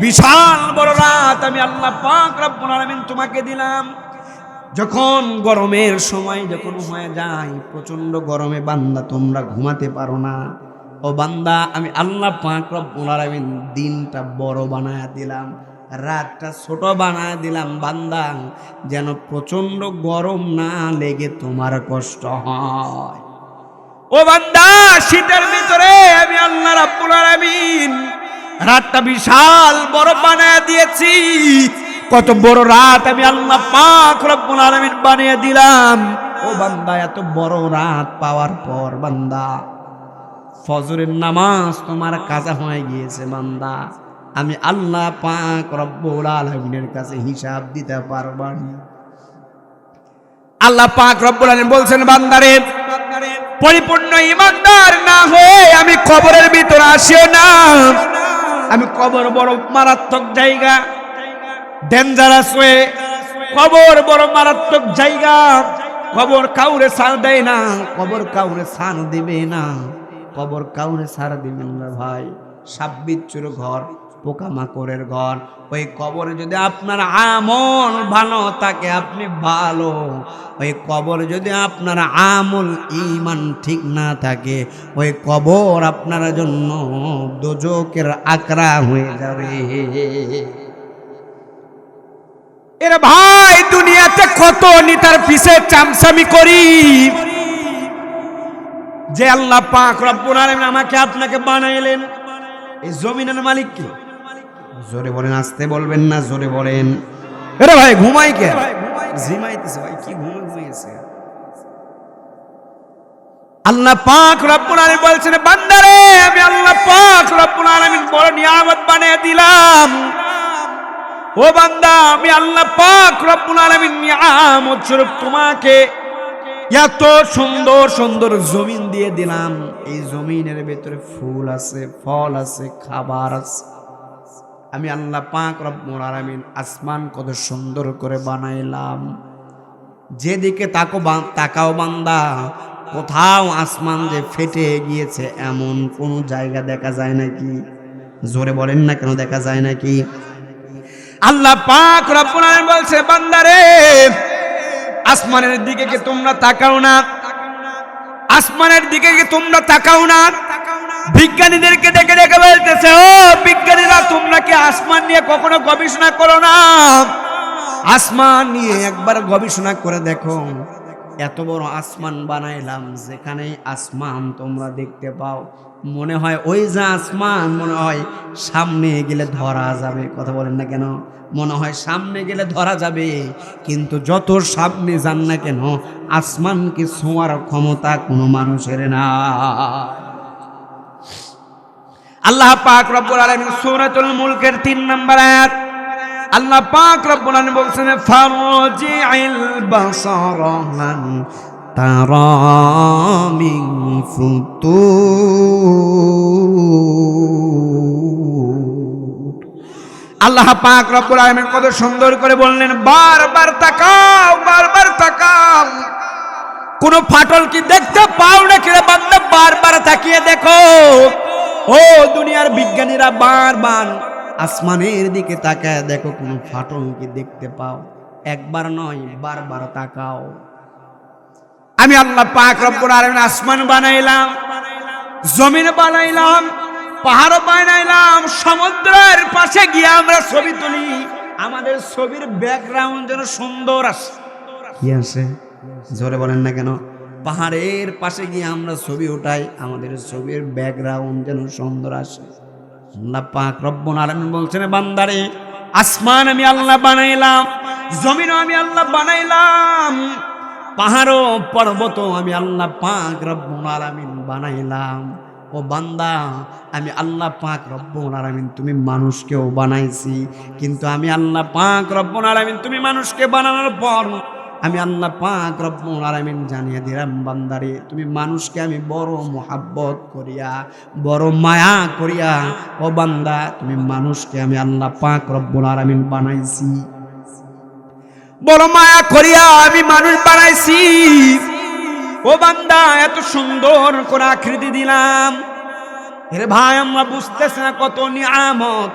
বিশাল বড় রাত আমি আল্লাহ পাক রব্বুল আলামিন তোমাকে দিলাম। যখন গরমের সময় যখন হয়ে যায়, প্রচন্ড গরমে বান্দা তোমরা ঘুমাতে পারো না, ও বান্দা আমি আল্লাহ পাক রব্বুল আলামিন দিনটা বড় বানায়া দিলাম, রাতটা ছোট বানায়া দিলাম, বান্দা যেন প্রচন্ড গরম না লেগে তোমার কষ্ট হয়। ও বান্দা, শীতের ভিতরে আমি আল্লাহ রাব্বুল আলামিন রাতটা বিশাল বড় বানায়া দিয়েছি, কত বড় রাত আমি আল্লাহ পাক রব্বুল আলামিন বানিয়ে দিলাম। ও বান্দা, এত বড় রাত পাওয়ার পর বান্দা ফজরের নামাজ তোমার কাজা হয়ে গিয়েছে বান্দা, আমি আল্লাহ পাক রব্বুল আলামিনের কাছে হিসাব দিতে পারব না। আল্লাহ পাক রব্বুল আলামিন বলছেন, বান্দারে পরিপূর্ণ ঈমানদার না হয়ে আমি কবরের ভিতরে আসিও না। আমি কবর বড় মারাত্মক জায়গা, ডেঞ্জারাস ওয়ে। কবর বড় মারাত্মক জায়গা। কবর কাউরে ছাড় দেয় না, কবর কাউরে ছাড় দিবে না, কবর কাউরে ছাড় দিবেন না ভাই। সাপ বিচ্ছুর ঘর, পোকামাকড়ের ঘর। ওই কবরে যদি আপনার আমল ভালো থাকে আপনি ভালো, ওই কবর যদি আপনার আমল ঈমান ঠিক না থাকে ওই কবর আপনার জন্য দোজকের আকরা হয়ে যাবে। এরা ভাই দুনিয়াতে কত নিতার পিছে চামচামি করি, যে আল্লাহ পাক রব্বুল আলামিন আমাকে আপনাকে বানাইলেন। এই জমিনের মালিক কে? জোরে বলেন, আসতে বলবেন না, জোরে বলেন। এরে ভাই ঘুমাই কে? জিমাইতেছে ভাই, কি ঘুমিয়েছে? আল্লাহ পাক রব্বুল আলামিন বলছেন, বান্দারে আমি আল্লাহ পাক রব্বুল আলামিন বড় নিয়ামত বানিয়ে দিলাম। ও বান্দা, আমি আল্লাহ পাক রব্বুল আলামিন নিয়ামত স্বরূপ তোমাকে এত সুন্দর সুন্দর জমিন দিয়ে দিলাম। এই জমিনের ভিতরে ফুল আছে, ফল আছে, খাবার আছে। আমি আল্লাহ পাক রব্বুল আলামিন আসমান কত সুন্দর করে বানাইলাম। যেদিকে তাকাও বান্দা, কোথাও আসমান যে ফেটে গিয়েছে এমন কোন জায়গা দেখা যায় নাকি? জোরে বলেন না কেন, দেখা যায় নাকি? আল্লাহ পাক রব্বুল আলামিন বলছে, বান্দারে আসমানের দিকে কি তোমরা তাকাও না? আসমানের দিকে কি তোমরা তাকাও না? বিজ্ঞানীদেরকে দেখে দেখে বলতেছে, ও বিজ্ঞানীরা তোমরা কি আসমান নিয়ে কখনো গবেষণা করো না? আসমান নিয়ে একবার গবেষণা করে দেখো। এত বড় আসমান বানাইলাম, যেখানে আসমান তোমরা দেখতে পাও মনে হয় ওই যে আসমান, মনে হয় সামনে গেলে ধরা যাবে। কথা বলেন না কেন? মনে হয় সামনে গেলে ধরা যাবে, কিন্তু যত সামনে যান না কেন আসমানকে ছোঁয়ার ক্ষমতা কোনো মানুষের না। আল্লাহ পাক রব্বুল আলামিন সূরাতুল মুলকের 3 নম্বর আয়াত আল্লাহ পাক রব্বুল আলামিন বলছেন, ফারজি'ল বাসারা হাল তারা মিন ফুতুর। আল্লাহ পাক রব্বুল আলামিন কত সুন্দর করে বললেন, বারবার তাকাও, বারবার তাকাও। কোন ফাটল কি দেখতে পাও না কিরে বান্দা? বারবার তাকিয়ে দেখো। ও দুনিয়ার বিজ্ঞানীরা বারবার আসমানের দিকে তাকায় দেখো, কোন ফাটল কি দেখতে পাও? একবার নয়, বারবার তাকাও। আমি আল্লাহ পাক রব্বুল আলামিন আসমান বানাইলাম, জমিন বানাইলাম, পাহাড় বানাইলাম, সমুদ্রের পাশে গিয়ে আমরা ছবি তুলি। আমাদের ছবির ব্যাকগ্রাউন্ড যেন সুন্দর আসে। কি আসে? জোরে বলেন না কেন? পাহাড়ের পাশে গিয়ে আমরা ছবি উঠাই, আমাদের ছবির ব্যাকগ্রাউন্ড যেন সুন্দর আসে। আল্লাহ পাক রব্বুল আলামিন বলছেন, বান্দারে আসমান আমি আল্লাহ বানাইলাম, জমিনও আমি আল্লাহ বানাইলাম, পাহাড় পর্বত আমি আল্লাহ পাক রব্বুল আলামিন বানাইলাম। ও বান্দা, আমি আল্লাহ পাক রব্বুল আলামিন তুমি মানুষকেও বানাইছি, কিন্তু আমি আল্লাহ পাক রব্বুল আলামিন তুমি মানুষকে বানানোর পর আমি আল্লাহ পাক রব্বুল আলামিন জানিয়ে দিলাম, বান্দারে তুমি মানুষকে আমি বড় মোহাব্বত করিয়া, বড় মায়া করিয়া, ও বান্দা তুমি মানুষকে আমি আল্লাহ পাক রব্বুল আলামিন বানাইছি, বড় মায়া করিয়া আমি মানুষ বানাইছি। ও বান্দা এত সুন্দর করে আকৃতি দিলাম। আরে ভাই আমরা বুঝতেছি না কত নিয়ামত।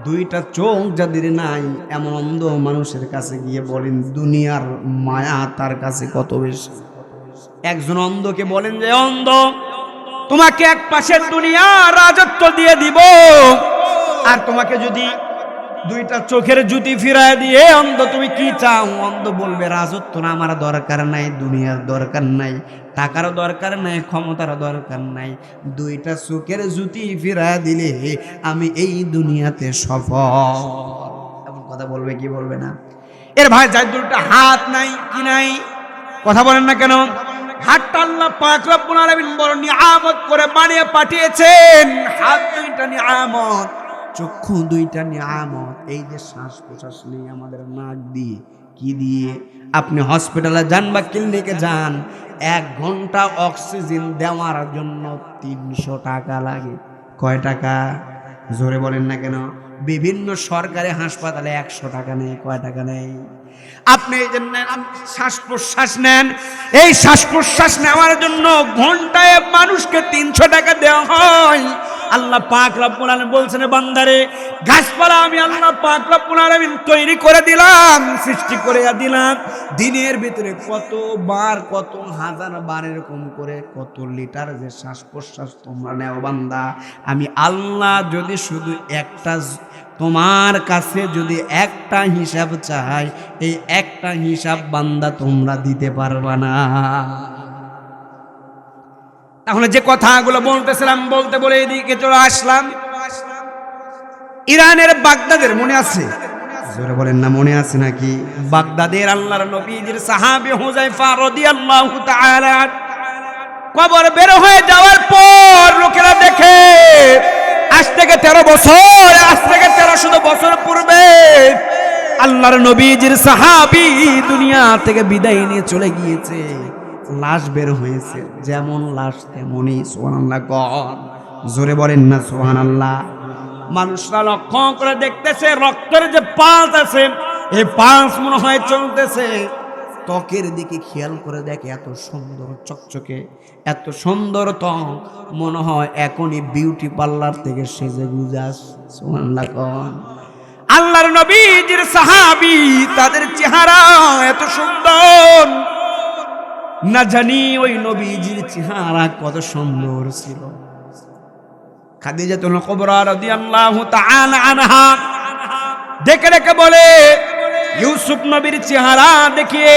দুইটা চোখ যাদের নাই এমন অন্ধ মানুষের কাছে গিয়ে বলেন দুনিয়ার মায়া তার কাছে কত বেশি। একজন অন্ধকে বলেন যে অন্ধ তোমাকে এক পাশের দুনিয়ার রাজত্ব দিয়ে দিব, আর তোমাকে যদি দুইটা চোখের জুতি ফিরায় দিয়ে অন্ধ তুমি কি চাও? অন্ধ বলবে রাজত্ব না আমার দরকার নাই, দুনিয়ার দরকার নাই, টাকার দরকার নাই, ক্ষমতার দরকার নাই, দুইটা চোখের জুতি ফিরায় দিলে আমি এই দুনিয়াতে সফল। এমন কথা বলবে কি বলবে না? এর ভাই যার দুটো হাত নাই কি নাই? কথা বলেন না কেন? হাতটা আল্লাহ পাক রব্বুল আলামিন বড় নিয়ামত করে বানিয়ে পাঠিয়েছেন। হাত দুইটা নিয়ামত, চক্ষু দুইটা নিয়ামত। এই যে শ্বাস প্রশ্বাস নেই আমাদের নাক দিয়ে, কি দিয়ে? আপনি হসপিটালে যান বা ক্লিনিকে যান, 1 ঘন্টা অক্সিজেন দেওয়ার জন্য 300 টাকা লাগে। কয় টাকা? জোরে বলেন না কেন? বিভিন্ন সরকারি হাসপাতালে 100 টাকা নেই। কয় টাকা নেই? আপনি এই যে শ্বাস প্রশ্বাস নেন, এই শ্বাস প্রশ্বাস নেওয়ার জন্য ঘন্টায় মানুষকে 300 টাকা দেওয়া হয়। আল্লাহ পাক রব্বুল আলামিন বলছেন, বান্দারে গাছপালা আমি আল্লাহ পাক রব্বুল আলামিন তৈরি করে দিলাম, সৃষ্টি করে দিলাম। দিনের ভিতরে কতবার, কত হাজার বার এরকম করে কত লিটার যে শ্বাস প্রশ্বাস তোমরা নেও বান্দা, আমি আল্লাহ যদি শুধু একটা, তোমার কাছে যদি একটা হিসাব চাই, এই একটা হিসাব বান্দা তোমরা দিতে পারবা না। তাহলে যে কথাগুলো বলতেছিলাম, বলতে বলে এদিকে চলে আসলাম। ইরানের বাগদাদের মনে আছে? জোরে বলেন না, মনে আছে নাকি? বাগদাদের আল্লাহর নবীজির সাহাবী হুযায়ফা রাদিয়াল্লাহু তাআলা কবর বের হয়ে যাওয়ার পর লোকেরা দেখে আজ থেকে 13 বছর, আজ থেকে 1300 বছর পূর্বে আল্লাহর নবীজির সাহাবী দুনিয়া থেকে বিদায় নিয়ে চলে গিয়েছে। লাশ বের হয়েছে, যেমন লাশ তেমনই। সুবহানাল্লাহ কন, জোরে বলেন না সুবহানাল্লাহ। মানুষরা লক্ষ্য করে দেখতেছে রক্তের যে পালস আছে, এই পালস মনে হয় চলতেছে। ত্বকের দিকে খেয়াল করে দেখে এত সুন্দর চকচকে, এত সুন্দর ত্বক, মনে হয় এখনই বিউটি পার্লার থেকে সেজে গুজে আসছে। সুবহানাল্লাহ কন। আল্লাহর নবীজির সাহাবী, তাদের চেহারা এত সুন্দর, না জানি ওই নবীজির চেহারা কত সুন্দর ছিল। খাদিজাতুল কুবরা রাদিয়াল্লাহু তাআলা আনহা দেখে দেখে বলে, ইউসুফ নবীর চেহারা দেখিয়ে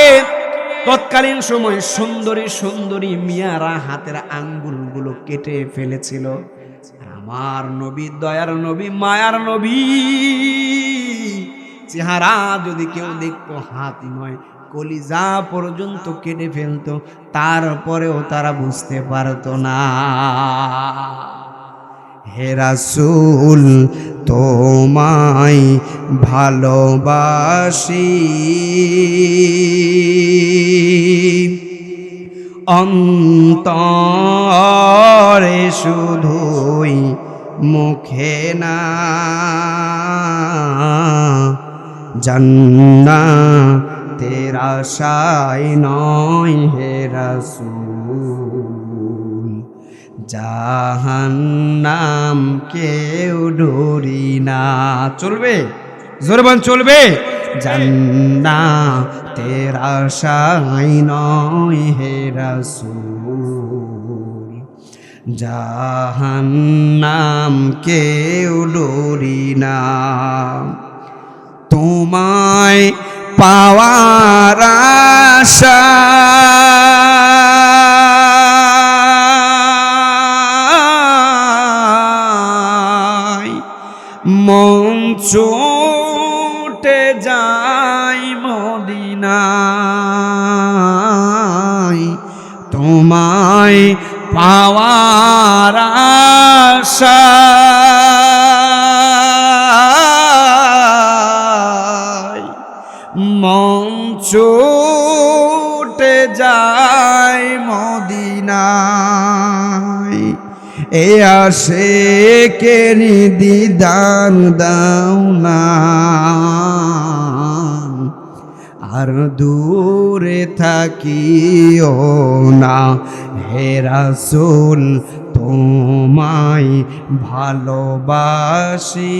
তৎকালীন সময় সুন্দরী সুন্দরী মিয়ারা হাতের আঙ্গুলগুলো কেটে ফেলেছিল। আমার নবী, দয়ার নবী, মায়ার নবী চেহারা যদি কেউ দেখতো, হাতই নয় কলিজা পর্যন্ত কেটে ফেলতো, তারপরেও তারা বুঝতে পারতো না। হে রাসূল তোমায় ভালোবাসি, অন্তরে শুধুই মুখে না, জান্নাতের আশায় নয় হে রাসূল, জাহান্নাম কেউ ডরি না। চলবে? জোরে বলেন, চলবে? জান্নাতের আশায় নয় হে রাসূল, জাহান্নাম কেউ ডরি না। তোমায় পাওয়ার আশায় মন ছুটে যায় মদিনায়, তোমায় পাওয়ার আশায় মন ছুটে যায় মদিনায়। এ আশিকেরি দিদার দাও না, আর দূরে থাকিও না হে রাসূল, তোমায় ভালোবাসি,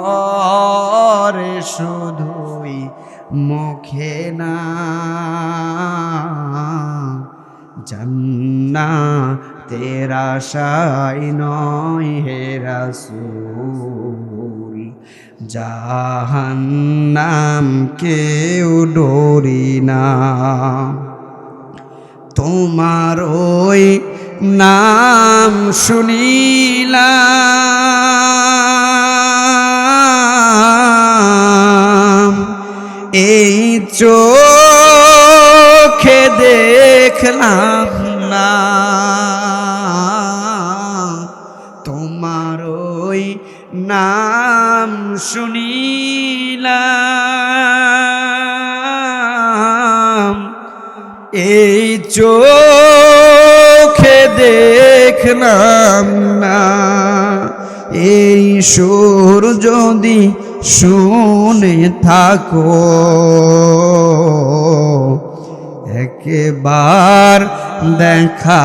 অন্তরে শুধুই মুখে না, জান্নাতের আশায় নয় হে রাসূল, জাহান্নাম কেউ ডরি না। তোমার ওই নাম শুনিলাম, চোখে দেখলাম না তোমার ওই নাম শুনিলাম এই চোখে দেখলাম না এই সুর যদি শুনে থাকো একবার দেখা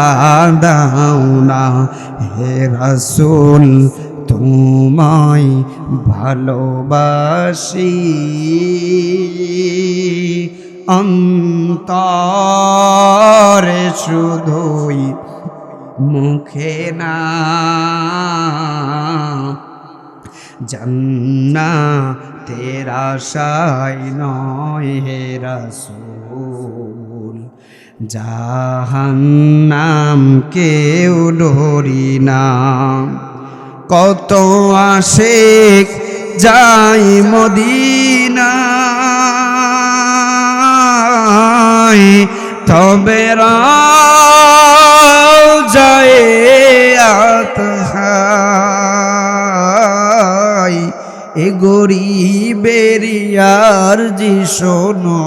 দাও না হে রাসূল তোমায় ভালোবাসি অন্তরে শুধুই মুখে না জান্নাতের আশায় নয় হে রাসূল জাহান্নাম কেউ ডরি না কত আশিক যাই মদিনায় তবে যায় আতহাই এ গরিবের আরজি শোনো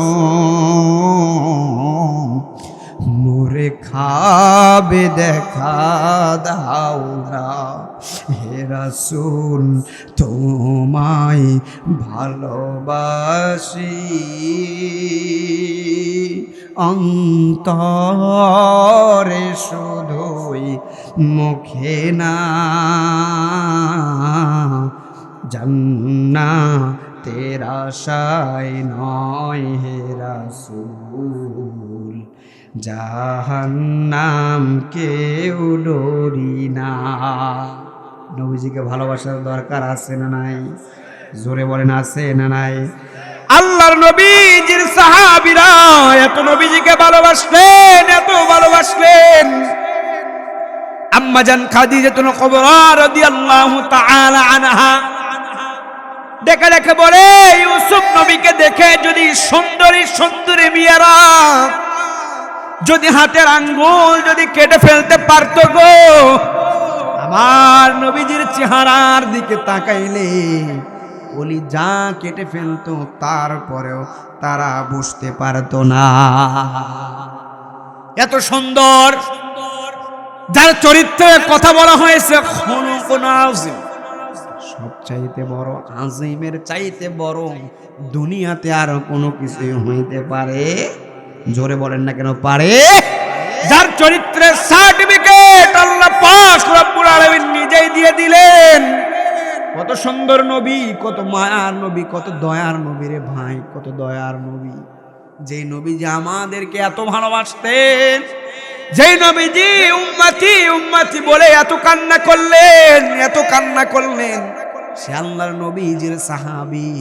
মোরে খাবে দেখা দাও না হে রাসূল তোমায় ভালোবাসি অন্তরে শুধুই মুখে না জান্নাতের আশায় নয় হে রাসূল জাহান্নাম কেউ ডরি না নবীজিকে ভালোবাসার দরকার আছে না নাই জোরে বলেন আছে না নাই আল্লাহর নবীজির সাহাবীরা এত নবীজিকে ভালোবাসলেন এত ভালোবাসলেন আম্মা জান খাদিজাতুল কুবরা রাদিয়াল্লাহু তাআলা আনহা দেখে দেখে বলে ইউসুফ নবীকে দেখে যদি সুন্দরী সুন্দরী মেয়েরা যদি হাতের আঙ্গুল যদি কেটে ফেলতে পারতো গো আমার নবীজির চেহারার দিকে তাকাইলে বলি যা কেটে ফেলতো তারপরেও তারা বুঝতে পারতো না এত সুন্দর যার চরিত্রের কথা বলা হয়েছে খুলুকুন আযীম সবচাইতে বড় আজিমের চাইতে বড় দুনিয়াতে আর কোনো কিছু হইতে পারে জোরে বলেন না কেন পারে যার চরিত্রের সার্টিফিকেট আল্লাহ পাক রব্বুল আলামিন নিজেই দিয়ে দিলেন কত সুন্দর নবী কত মায়ার নবী কত দয়ার নবী রে ভাই কত দয়ার নবী যেই নবী যে আমাদেরকে এত ভালোবাসতেন যেই নবীজি উম্মতি উম্মতি বলে এত কান্না করলেন সে আল্লাহর নবীজির সাহাবী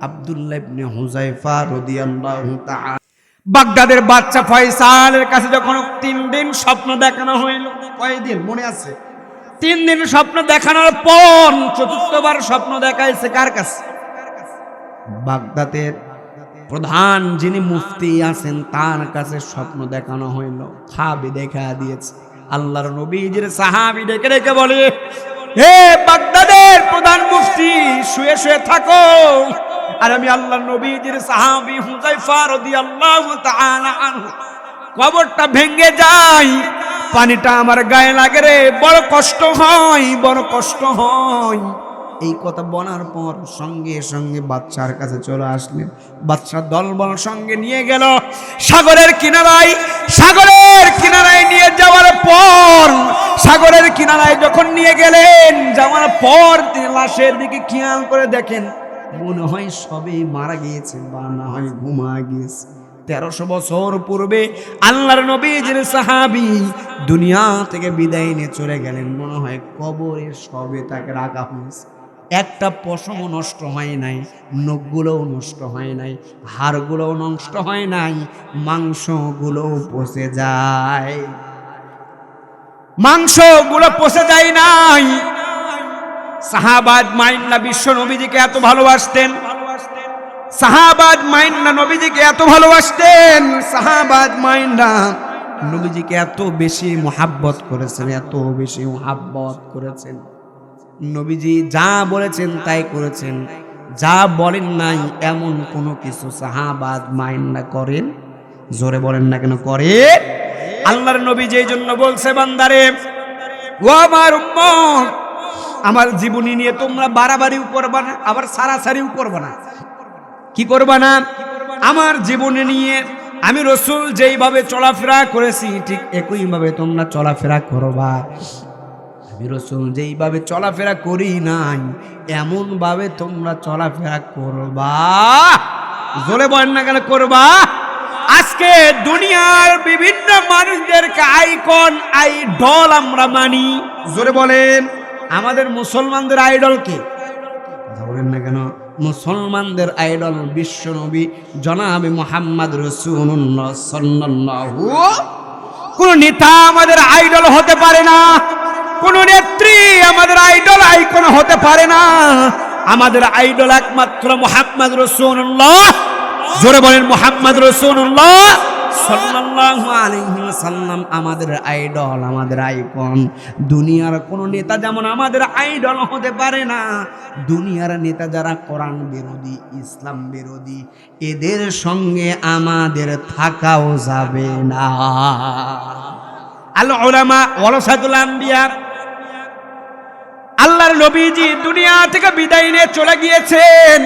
আব্দুল্লাহ ইবনে হুযায়ফা রাদিয়াল্লাহু তাআলা বাগদাদের বাদশা ফয়সালের কাছে যখন 3 দিন স্বপ্ন দেখানো হইল কয়দিন মনে আছে 3 দিন স্বপ্ন দেখানোর পর চতুর্থবার স্বপ্ন দেখাইছে কার কাছে বাগদাদের প্রধান যিনি মুফতি আছেন তার কাছে স্বপ্ন দেখানো হইল খাবি দেখা দিয়েছে আল্লাহর নবীজির সাহাবী ডেকে ডেকে বলে হে বাগদাদের প্রধান মুফতি শুয়ে শুয়ে থাকো আর আমি আল্লাহর নবীজির সাহাবী হুযায়ফা রাদিয়াল্লাহু তাআলা আনহু কবরটা ভেঙে যায় পানিটা আমার গায়ে লাগে রে বড় কষ্ট হয় এই কথা বলার পর সঙ্গে সঙ্গে বাদশার কাছে চলে আসলেন বাদশা দলবল সঙ্গে নিয়ে গেল সাগরের কিনারায় নিয়ে যাওয়ার পর সাগরের কিনারায় যখন নিয়ে গেলেন যাওয়ার পর তিনি লাশের দিকে খেয়াল করে দেখেন মনে হয় সবে মারা গিয়েছে বা না হয় ঘুমা গিয়েছে 1300 বছর পূর্বে আল্লাহর নবীজির সাহাবী দুনিয়া থেকে বিদায় নিয়ে চলে গেলেন মনে হয় কবরে সবে তাকে রাখা হয়েছে একটা পশমও নষ্ট হয় নাই নখগুলোও নষ্ট হয় নাই হাড়গুলোও নষ্ট হয় নাই মাংসগুলোও পচে যায় নাই সাহাবাত মাইন্না বিশ্ব নবীজিকে এত ভালোবাসতেন সাহাবাজ মাইন্না নবীজিকে এত ভালোবাসতেন, সাহাবাজ মাইন্না নবীজিকে এত বেশি মোহাব্বত করেছেন, এত বেশি মোহাব্বত করেছেন। নবীজি যা বলেছেন তাই করেছেন, যা বলেন নাই এমন কোনো কিছু সাহাবাজ মাইন্না করেন। জোরে বলেন না কেন করে? আল্লাহর নবী যেই জন্য বলছে, বান্দারে ও আমার উম্মত, আমার জীবনী নিয়ে তোমরা বাড়াবাড়িও করবা না, আবার সারাসারিও করবা না। কি করবা না? আমার জীবনী নিয়ে আমি রাসূল যেইভাবে চলাফেরা করেছি ঠিক একইভাবে তোমরা চলাফেরা করবা। আমি রাসূল যেইভাবে চলাফেরা করি নাই এমন ভাবে তোমরা চলাফেরা করবা। জোরে বলেন না কেন করবা? আজকে দুনিয়ার বিভিন্ন মানুষদেরকে আইকন আইডল আমরা মানি। জোরে বলেন, আমাদের মুসলমানদের আইডল কে? কথা বলেন না কেন? মুসলমানদের আইডল বিশ্ব নবী জনাবে মুহাম্মদ রাসূলুল্লাহ সাল্লাল্লাহু। কোন নেতা আমাদের আইডল হতে পারে না, কোন নেত্রী আমাদের আইডল আইকন হতে পারে না। আমাদের আইডল একমাত্র মুহাম্মদ রাসূলুল্লাহ। জোরে বলেন মুহাম্মদ রাসূলুল্লাহ সাল্লাল্লাহু আলাইহি ওয়াসাল্লাম আমাদের আইডল, আমাদের আইকন। দুনিয়ার কোন নেতা যেমন আমাদের আইডল হতে পারে না, দুনিয়ার নেতা যারা কোরআন বিরোধী, ইসলাম বিরোধী, এদের সঙ্গে আমাদের থাকাও যাবে না। আল উলামা ওয়ারাসাতুল আম্বিয়া। আল্লাহর নবীজি দুনিয়া থেকে বিদায় নিয়ে চলে গিয়েছেন।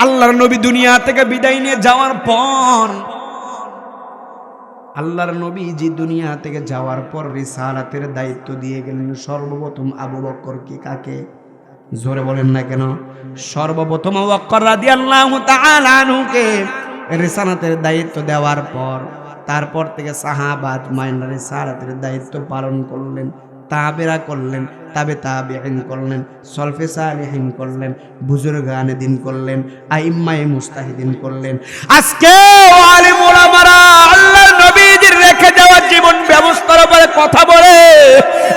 আল্লাহর নবী দুনিয়া থেকে বিদায় নিয়ে যাওয়ার পর, আল্লাহর নবীজি দুনিয়া থেকে যাওয়ার পর রিসালাতের দায়িত্ব দিয়ে গেলেন সর্বপ্রথম আবু বকরকে। কাকে? জোরে বলেন না কেন? সর্বপ্রথম আবু বকর রাদিয়াল্লাহু তাআলা আনহুকে রিসালাতের দায়িত্ব দেওয়ার পর তারপর থেকে সাহাবাত মাইন্না রিসালাতের দায়িত্ব পালন করলেন, তাবেরা করলেন, তাবেঈন করলেন, সলফে সালেহিন করলেন, বুজুর্গানে দিন করলেন, আইম্মায়ে মুস্তাহিদিন করলেন। আজকে আলেম ওলামারা আল্লাহর নবীজির রেখে যাওয়া জীবন ব্যবস্থার উপরে কথা বলে,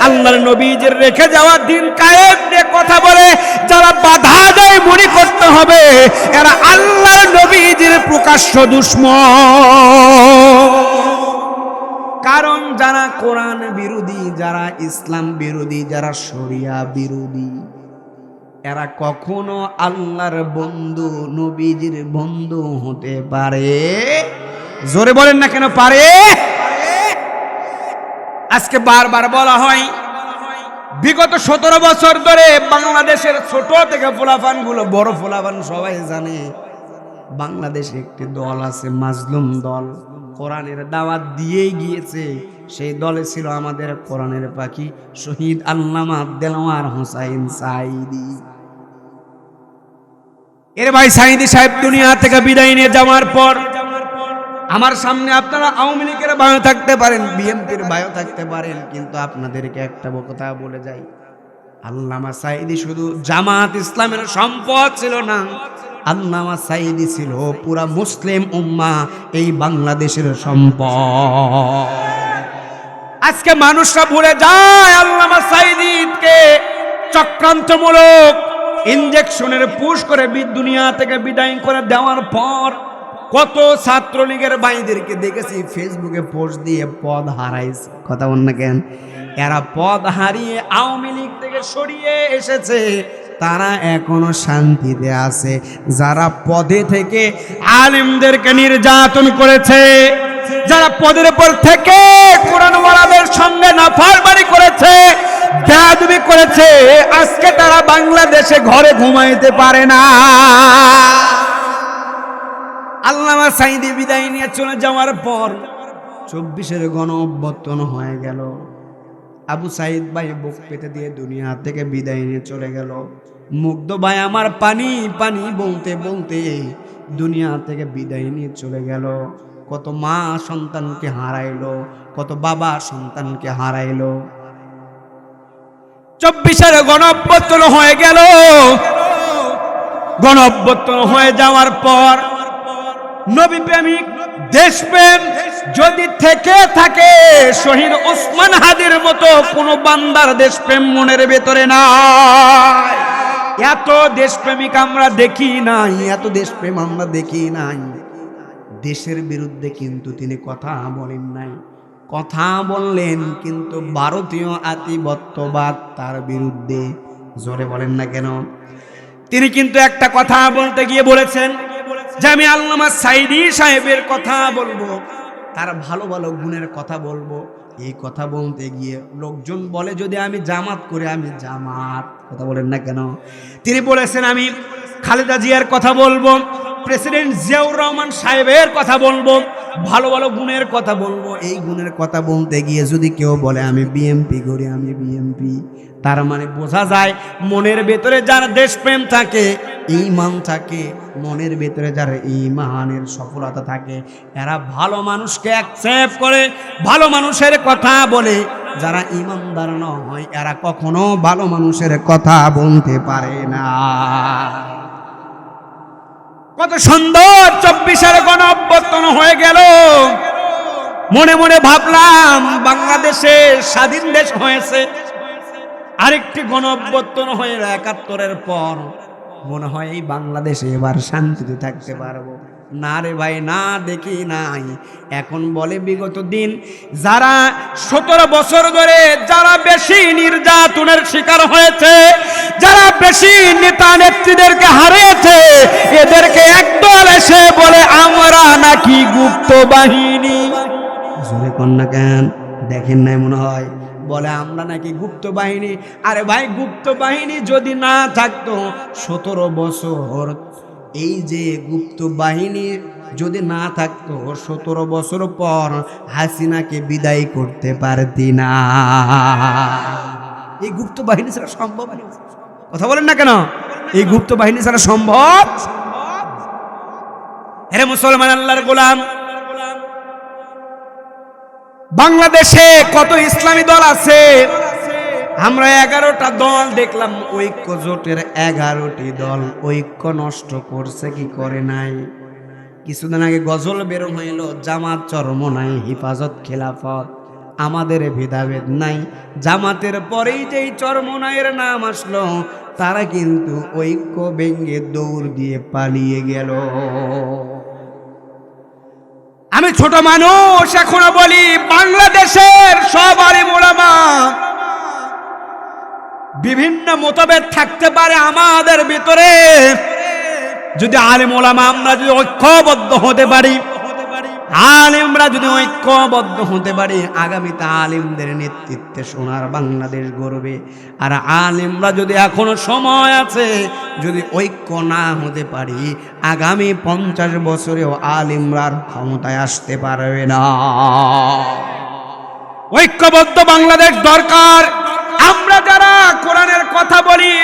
আল্লাহর নবীজির রেখে যাওয়া দিন কায়েম নিয়ে কথা বলে, যারা বাধা দেয় মনে করতে হবে এরা আল্লাহর নবীজির প্রকাশ্য দুশমন। কারণ যারা কোরআন বিরোধী, যারা ইসলাম বিরোধী, যারা শরিয়া বিরোধী, এরা কখনো আল্লাহর বন্ধু, নবীজির বন্ধু হতে পারে? জোরে বলেন না কেন পারে? আজকে বারবার বলা হয়, বিগত 17 বছর ধরে বাংলাদেশের ছোট থেকে ফোলাফান গুলো, বড় ফোলাফান সবাই জানে, বাংলাদেশে একটি দল আছে মাজলুম দল, কোরআনের দাওয়াত দিয়েই গিয়েছে। সেই দলে ছিল আমাদের কোরআনের পাখি শহীদ আল্লামা দেলোয়ার হোসাইন সাঈদী। এর ভাই সাঈদী সাহেব দুনিয়া থেকে বিদায় নিয়ে যাওয়ার পর আমার সামনে আপনারা আওয়ামী লীগের বায়ো থাকতে পারেন, বিএনপির বায়ো থাকতে পারেন, কিন্তু আপনাদেরকে একটা কথা বলে যাই, আল্লামা সাঈদী শুধু জামাত ইসলামের সম্পদ ছিল না, আল্লামা সাঈদী ছিল পুরা মুসলিম উম্মাহ, এই বাংলাদেশের সম্পদ। আজকে মানুষরা ভুলে যায় আল্লামা সাঈদীকে চক্রান্তমূলক ইনজেকশনের পুশ করে দুনিয়া থেকে বিদায় করে দেওয়ার পর কত ছাত্রলীগের ভাইদেরকে দেখেছি ফেসবুকে পোস্ট দিয়ে পদ হারাইছে। কথা বল না কেন? এরা পদ হারিয়ে আওয়ামী লীগ থেকে সরিয়ে এসেছে, তারা এখনো শান্তিতে আছে। যারা পদে থেকে আলেমদেরকে নির্যাতন করেছে, যারা পদের উপর থেকে কোরআনওয়ালাদের সঙ্গে নাফরমানি করেছে, বেয়াদবি করেছে, আজকে তারা বাংলাদেশে ঘরে ঘুমাইতে পারে না। আল্লামা সাঈদী বিদায় নিয়ে চলে যাওয়ার পর 24-এর গণঅভ্যুত্থান হয়ে গেল। আবু সাঈদ ভাই বুক পেতে দিয়ে দুনিয়া থেকে বিদায় নিয়ে চলে গেল। মুগ্ধ ভাই আমার পানি পানি বলতে বলতে দুনিয়া থেকে বিদায় নিয়ে চলে গেল। কত মা সন্তানকে হারাইলো, কত বাবা সন্তানকে হারাইলো। 24-এর গণঅভ্যুত্থান হয়ে গেল। গণঅভ্যুত্থান হয়ে যাওয়ার পর নবী প্রেমিক, দেশপ্রেম যদি থেকে থাকে, শহীদ ওসমান হাদির মতো কোন বান্দার দেশপ্রেম মনের ভেতরে নাই। এত দেশপ্রেমিক আমরা দেখি নাই, এত দেশপ্রেম আমরা দেখি নাই। দেশের বিরুদ্ধে কিন্তু তিনি কথা বলেন নাই, কথা বললেন কিন্তু ভারতীয় আধিপত্যবাদ তার বিরুদ্ধে। জোরে বলেন না কেন? তিনি কিন্তু একটা কথা বলতে গিয়ে বলেছেন যে আমি আল্লামা সাইদি সাহেবের কথা বলবো, তার ভালো ভালো গুণের কথা বলবো। এই কথা বলতে গিয়ে লোকজন বলে যদি আমি জামাত করি, আমি জামাত। কথা বলেন না কেন? তিনি বলেছেন আমি খালেদা জিয়ার কথা বলবো, প্রেসিডেন্ট জিয়াউর রহমান সাহেবের কথা বলবো, ভালো ভালো গুণের কথা বলবো। এই গুণের কথা বলতে গিয়ে যদি কেউ বলে আমি বিএমপি করি, আমি বিএমপি, তার মানে বোঝা যায় মনের ভেতরে যার দেশপ্রেম থাকে, ঈমান থাকে, মনের ভেতরে যার ঈমানের সফলতা থাকে, এরা ভালো মানুষকে অ্যাকসেপ্ট করে, ভালো মানুষের কথা বলে। যারা ঈমানদার নয় এরা কখনো ভালো মানুষের কথা বলতে পারে না। কত সুন্দর 24-এর গণ অভ্যুত্থান হয়ে গেল, মনে মনে ভাবলাম বাংলাদেশে স্বাধীন দেশ হয়েছে, আরেকটি গণ অভ্যুত্থান হয়ে 71-এর পর মনে হয় এই বাংলাদেশে এবার শান্তিতে থাকতে পারবো। না রে ভাই, না, দেখি নাই। এখন বলে বিগত দিন যারা 17 বছর ধরে যারা বেশি নির্যাতনের শিকার হয়েছে, যারা বেশি নেতা নেত্রীদেরকে হারিয়েছে, এদেরকে একদল এসে বলে আমরা নাকি গুপ্ত বাহিনী। জোরে কন্যা কেন? দেখেন নাই মনে হয়? বলে আমরা নাকি গুপ্ত বাহিনী। আরে ভাই, গুপ্ত বাহিনী যদি না থাকতো 17 বছর, এই যে গুপ্ত বাহিনী যদি না থাকতো 17 বছর পর হাসিনাকে বিদায় করতে পারতি না। এই গুপ্ত বাহিনী ছাড়া সম্ভব? কথা বলেন না কেন? এই গুপ্ত বাহিনী ছাড়া সম্ভব? হে মুসলমান আল্লাহর গোলাম, বাংলাদেশে কত ইসলামী দল আছে? আমরা 11টা দল দেখলাম, ঐক্য জোটের 11টি দল ঐক্য নষ্ট করছে কি করে নাই? কিছুদিন আগে গজল বের হইল, জামাত চরমনাই, হিফাজত খেলাফত, আমাদের ভেদাভেদ নাই। জামাতের পরেই যেই চরমনাইয়ের নাম আসলো, তারা কিন্তু ঐক্য ভেঙে দৌড় দিয়ে পালিয়ে গেল। আমি ছোট মানুষ, এখনো বলি বাংলাদেশের সব আলেম ওলামা, বিভিন্ন মতভেদ থাকতে পারে আমাদের ভিতরে, যদি আলেম ওলামা আমরা যদি ঐক্যবদ্ধ হতে পারি, আলেমরা যদি ঐক্যবদ্ধ হতে পারি, আগামীতে আলেমদের নেতৃত্বে সোনার বাংলাদেশ গড়বে। আর আলেমরা যদি এখনো সময় আছে, যদি ঐক্য না হতে পারি, আগামী 50 বছরেও আলেমরা ক্ষমতায় আসতে পারবে না। ঐক্যবদ্ধ বাংলাদেশ দরকার। আমরা যারা কোরআনের কথা বলি,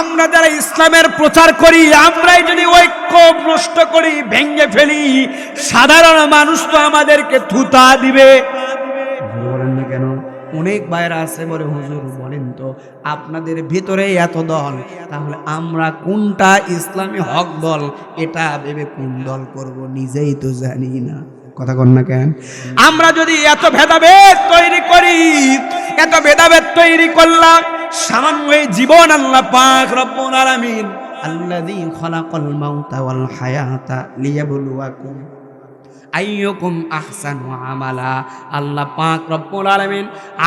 আমরা যারা ইসলামের প্রচার করি, আমরাই যদি ঐক্য নষ্ট করি, ভেঙে ফেলি, সাধারণ মানুষ তো আমাদেরকে থুতা দিবে। বলেন না কেন? অনেক ভাইরা আছে বলে হুজুর বলেন তো আপনাদের ভিতরে এত দল, তাহলে আমরা কোনটা ইসলামী হক দল এটা ভেবে কোন দল করব নিজেই তো জানি না। কথা কন না কেন? আমরা যদি এত ভেদাভেদ তৈরি করি, এত ভেদাভেদ তৈরি করলাম, সামান্য এই জীবন আল্লাহ পাক রব্বুল আলামিন আল্লাযী খালাকাল মাউতা ওয়াল হায়াতা লিয়াবলুয়াকুম আইয়ুকুম আহসানু আমালা, আল্লাহ পাক রব্বুল আলামিন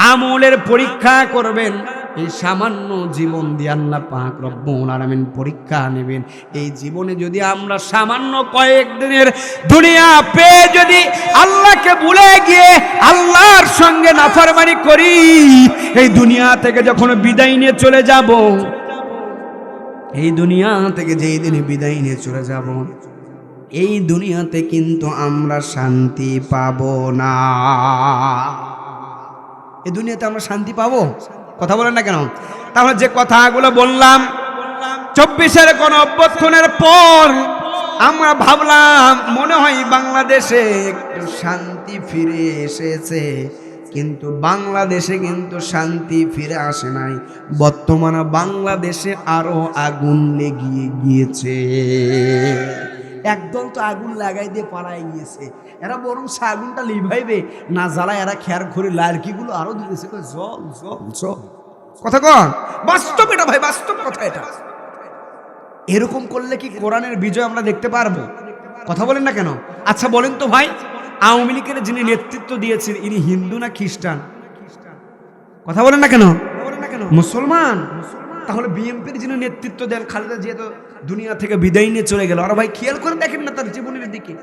আমলের পরীক্ষা করবেন। এই সামান্য জীবন দিয়ে আল্লাহ পাক রব্বুল আলামিন পরীক্ষা নেবেন। এই জীবনে যদি আমরা সামান্য কয়েকদিনের দুনিয়া পেয়ে যদি আল্লাহকে ভুলে গিয়ে আল্লাহর সঙ্গে নাফরমানি করি, এই দুনিয়া থেকে যখন বিদায় নিয়ে চলে যাব, এই দুনিয়া থেকে যেই দিনে বিদায় নিয়ে চলে যাব, এই দুনিয়াতে কিন্তু আমরা শান্তি পাবো না। এই দুনিয়াতে আমরা শান্তি পাবো? কথা বলেন না কেন? তাহলে যে কথাগুলো বললাম, 24-এর গণ অভ্যুত্থানের পর আমরা ভাবলাম মনে হয় বাংলাদেশে একটু শান্তি ফিরে এসেছে, কিন্তু বাংলাদেশে কিন্তু শান্তি ফিরে আসে নাই। বর্তমানে বাংলাদেশে আরো আগুন লেগে গিয়েছে। একদল তো আগুন লাগাই দিয়ে পালাই গিয়েছে, এরা বরং আগুনটা লিভাইবে না জ্বালায়, এরা খেয়ার ঘুরে লাড়কিগুলো আরো দিতেছে জল জল জল। কথা কন, বাস্তব এটা ভাই, বাস্তব কথা এটা। এরকম করলে কি কোরআনের বিজয় আমরা দেখতে পারবো? কথা বলেন না কেন? আচ্ছা বলেন তো ভাই, আওয়ামী লীগের যিনি নেতৃত্ব দিয়েছেন ইনি হিন্দু না খ্রিস্টান? কথা বলেন না কেন? মুসলমান। তাহলে বিএনপির যিনি নেতৃত্ব দেন খালেদা জিয়া তো দুনিয়া থেকে বিদায় নিয়ে চলে গেল। আর ভাই খেয়াল করে দেখেন না তার জীবনের দিকে,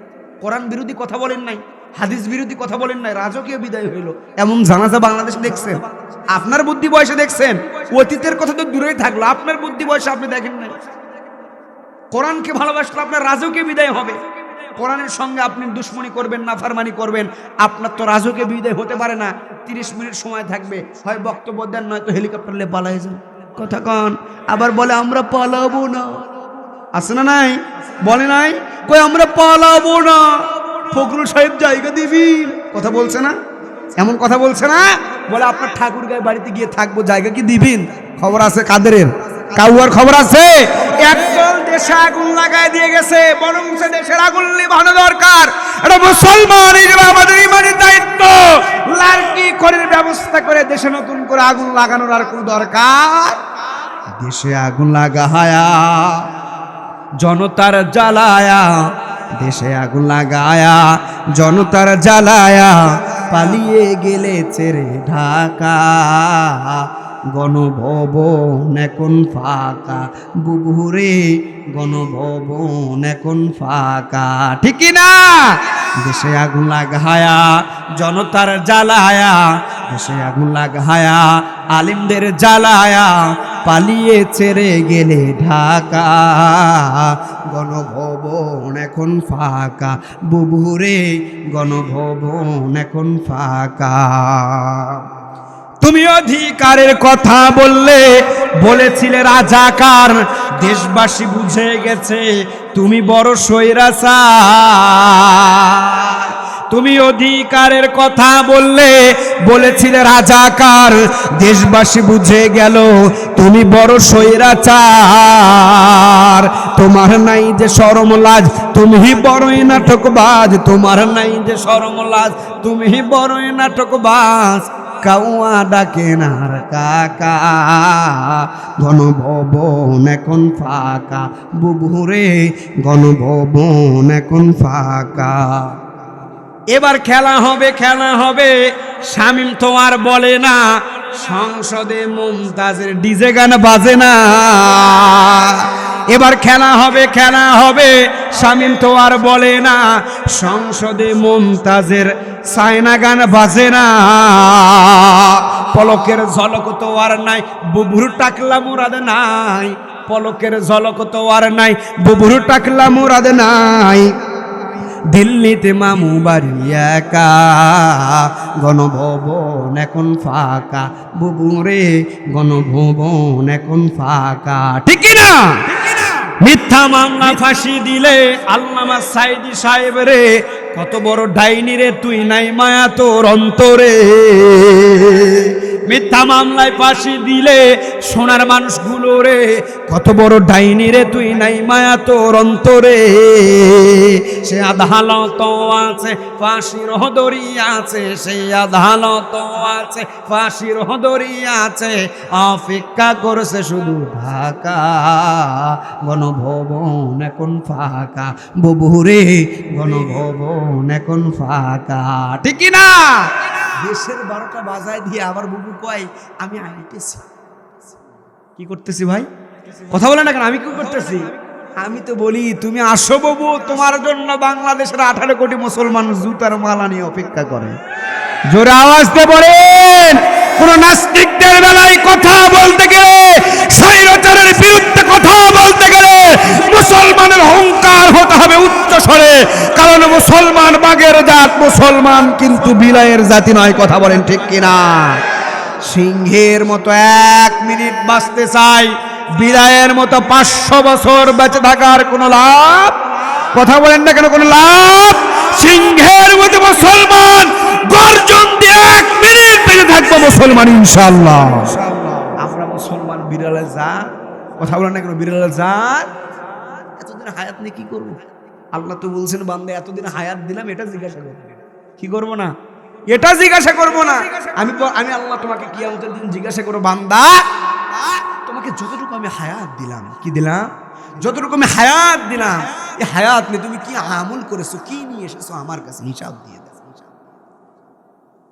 কোরআন বিরোধী কথা বলেন নাই, হাদিস বিরোধী কথা বলেন নাই, রাজকীয় বিদায় হইল। এমন জানাজা বাংলাদেশে দেখছেন? আপনার বুদ্ধি বয়সে দেখছেন? অতীতের কথা তো দূরেই থাকলো, আপনার বুদ্ধি বয়সে আপনি দেখেন নাই। কোরআনকে ভালোবাসলে আপনার রাজকীয় বিদায় হবে। কোরআনের সঙ্গে আপনি দুশ্মনী করবেন, নাফরমানি করবেন, আপনার তো রাজকীয় বিদায় হতে পারে না। 30 মিনিট সময় থাকবে, হয় বক্তব্য দেন, নয়তো হেলিকপ্টার নিয়ে পালাই যান। কথা কন। আবার বলে আমরা পালাবো না, আছে না নাই? বলে নাই কই আমরা পালাবো না, ফখরুল সাহেব জায়গা দিবেন, কথা বলছে না? এমন কথা বলছে না? বলে আপনার ঠাকুর গায়ে বাড়িতে গিয়ে থাকবো, জায়গা কি দিবেন? খবর আছে কাদেরের? কাউয়ার খবর আছে? একদল দেশে আগুন লাগায় দিয়ে গেছে, বরং দেশের আগুন নিভানো দরকার। এটা মুসলমান হিসেবে আমাদের ইমানি দায়িত্ব। লার্কি করের ব্যবস্থা করে দেশে নতুন করে আগুন লাগানোর আর কোনো দরকার? দেশে আগুন লাগায়া জনতার জ্বালায়া, দেশে আগুন লাগায়া জনতার জ্বালায়া পালিয়ে গেলে ছেড়ে ঢাকা। গণভবন এখন ফাঁকা, বুবুরে গণভবন এখন ফাঁকা, ঠিক না? দেশে আগুন লাগায়া জনতার জ্বালায়া, দেশে আগুন লাগায়া আলিমদের জ্বালায়া পালিয়ে ছেড়ে গেলে ঢাকা। গণভবন এখন ফাঁকা, বুবুরে গণভবন এখন ফাঁকা। তুমি অধিকারের কথা বললে, বলেছিলে রাজাকার, দেশবাসী বুঝে গেছে তুমি বড় স্বৈরাচার। তুমি অধিকারের কথা বললে, বলেছিলে রাজাকার, দেশবাসী বুঝে গেল তুমি বড় স্বৈরাচার। তোমার নাই যে শরম লাজ, তুমি বড়ই নাটকবাজ, তোমার নাই যে শরম লাজ, তুমি বড়ই নাটকবাজ। কাউয়া ডাকে নার কাকা, গণভবন এখন ফাঁকা, বুবুরে গণভবন এখন ফাঁকা। এবার খেলা হবে, খেলা হবে। শামীম তো আর বলে না, সংসদে মুমতাজের ডিজে গান বাজে না। এবার খেলা হবে, খেলা হবে। শামীম তো আর বলে না, সংসদে মুমতাজের সায়না গান বাজে না। পলকের ঝলক তো আর নাই, বুবুর টাকলা মুরাদ নাই, পলকের ঝলক তো আর নাই, বুবুর টাকলা মুরাদ নাই। দিল্লিতে মামু বাড়ি একা, গণভবন এখন ফাঁকা, বুবুরে গণভবন এখন ফাঁকা, ঠিক না? মিথ্যা মামলা ফাঁসি দিলে আল্লামা সাইদি সাহেব রে, কত বড় ডাইনি রে তুই, নাই মায়া তোর অন্তরে। মিথ্যা মামলায় ফাঁসি দিলে সোনার মানুষগুলো রে, কত বড় ডাইনি রে তুই, নাই মায়া তোর অন্তরে। সে আদালত আছে, ফাঁসির দড়ি আছে, সেই আদালত আছে, ফাঁসির দড়ি আছে, অপেক্ষা করছে শুধু ঢাকা। গণভবন এখন ফাঁকা, বুবুরে গণভবন এখন ফাঁকা, ঠিক না? দেশের 12টা বাজায় দিয়ে আবার বুবু কয় আমি আইতেছি। কি করতেছি ভাই? কথা বলে না কেন? আমি কি করতেছি? আমি তো বলি তুমি আসো বাবু, তোমার জন্য বাংলাদেশের 18 কোটি মুসলমান জুতার মালা নিয়ে অপেক্ষা করে। জোরে আওয়াজ দিয়ে বলেন। কোন নাস্তিকদের বেলায় কথা বলতে গেলে, স্বৈরাচারের বিরুদ্ধে কথা বলতে গেলে মুসলমানের অহংকার হতে হবে উচ্চ স্বরে, কারণ মুসলমান বাঘের জাত, মুসলমান কিন্তু বিলায়ের জাতি নয়। কথা বলেন ঠিক কিনা? সিংহের মতো 1 মিনিট বাঁচতে চাই, বিলায়ের মতো 500 বছর বেঁচে থাকার কোনো লাভ? কথা বলেন না কেন? কোনো লাভ? সিংহের মতো মুসলমান গর্জন দিয়ে 1 মিনিট বেঁচে থাকবো মুসলমান ইনশাআল্লাহ। আমরা মুসলমান বিড়ালের জাত। কথা বলেন না কেন? বিড়ালের জাত। এতদিন হায়াত নিয়ে কি করবো? আল্লাহ তো বলছেন বান্দা এতদিন হায়াত দিলাম, এটা জিজ্ঞাসা করবো কি করবো না? এটা জিজ্ঞাসা করব না। আমি আল্লাহ তোমাকে কিয়ামতের দিন জিজ্ঞাসা করব, বান্দা তোমাকে যতটুকু আমি হায়াত দিলাম, কি দিলাম? যতটুকু আমি হায়াত দিলাম, এই হায়াত নিয়ে তুমি কি আমল করেছো, কি নিয়ে এসেছো আমার কাছে হিসাব দিয়ে দাও।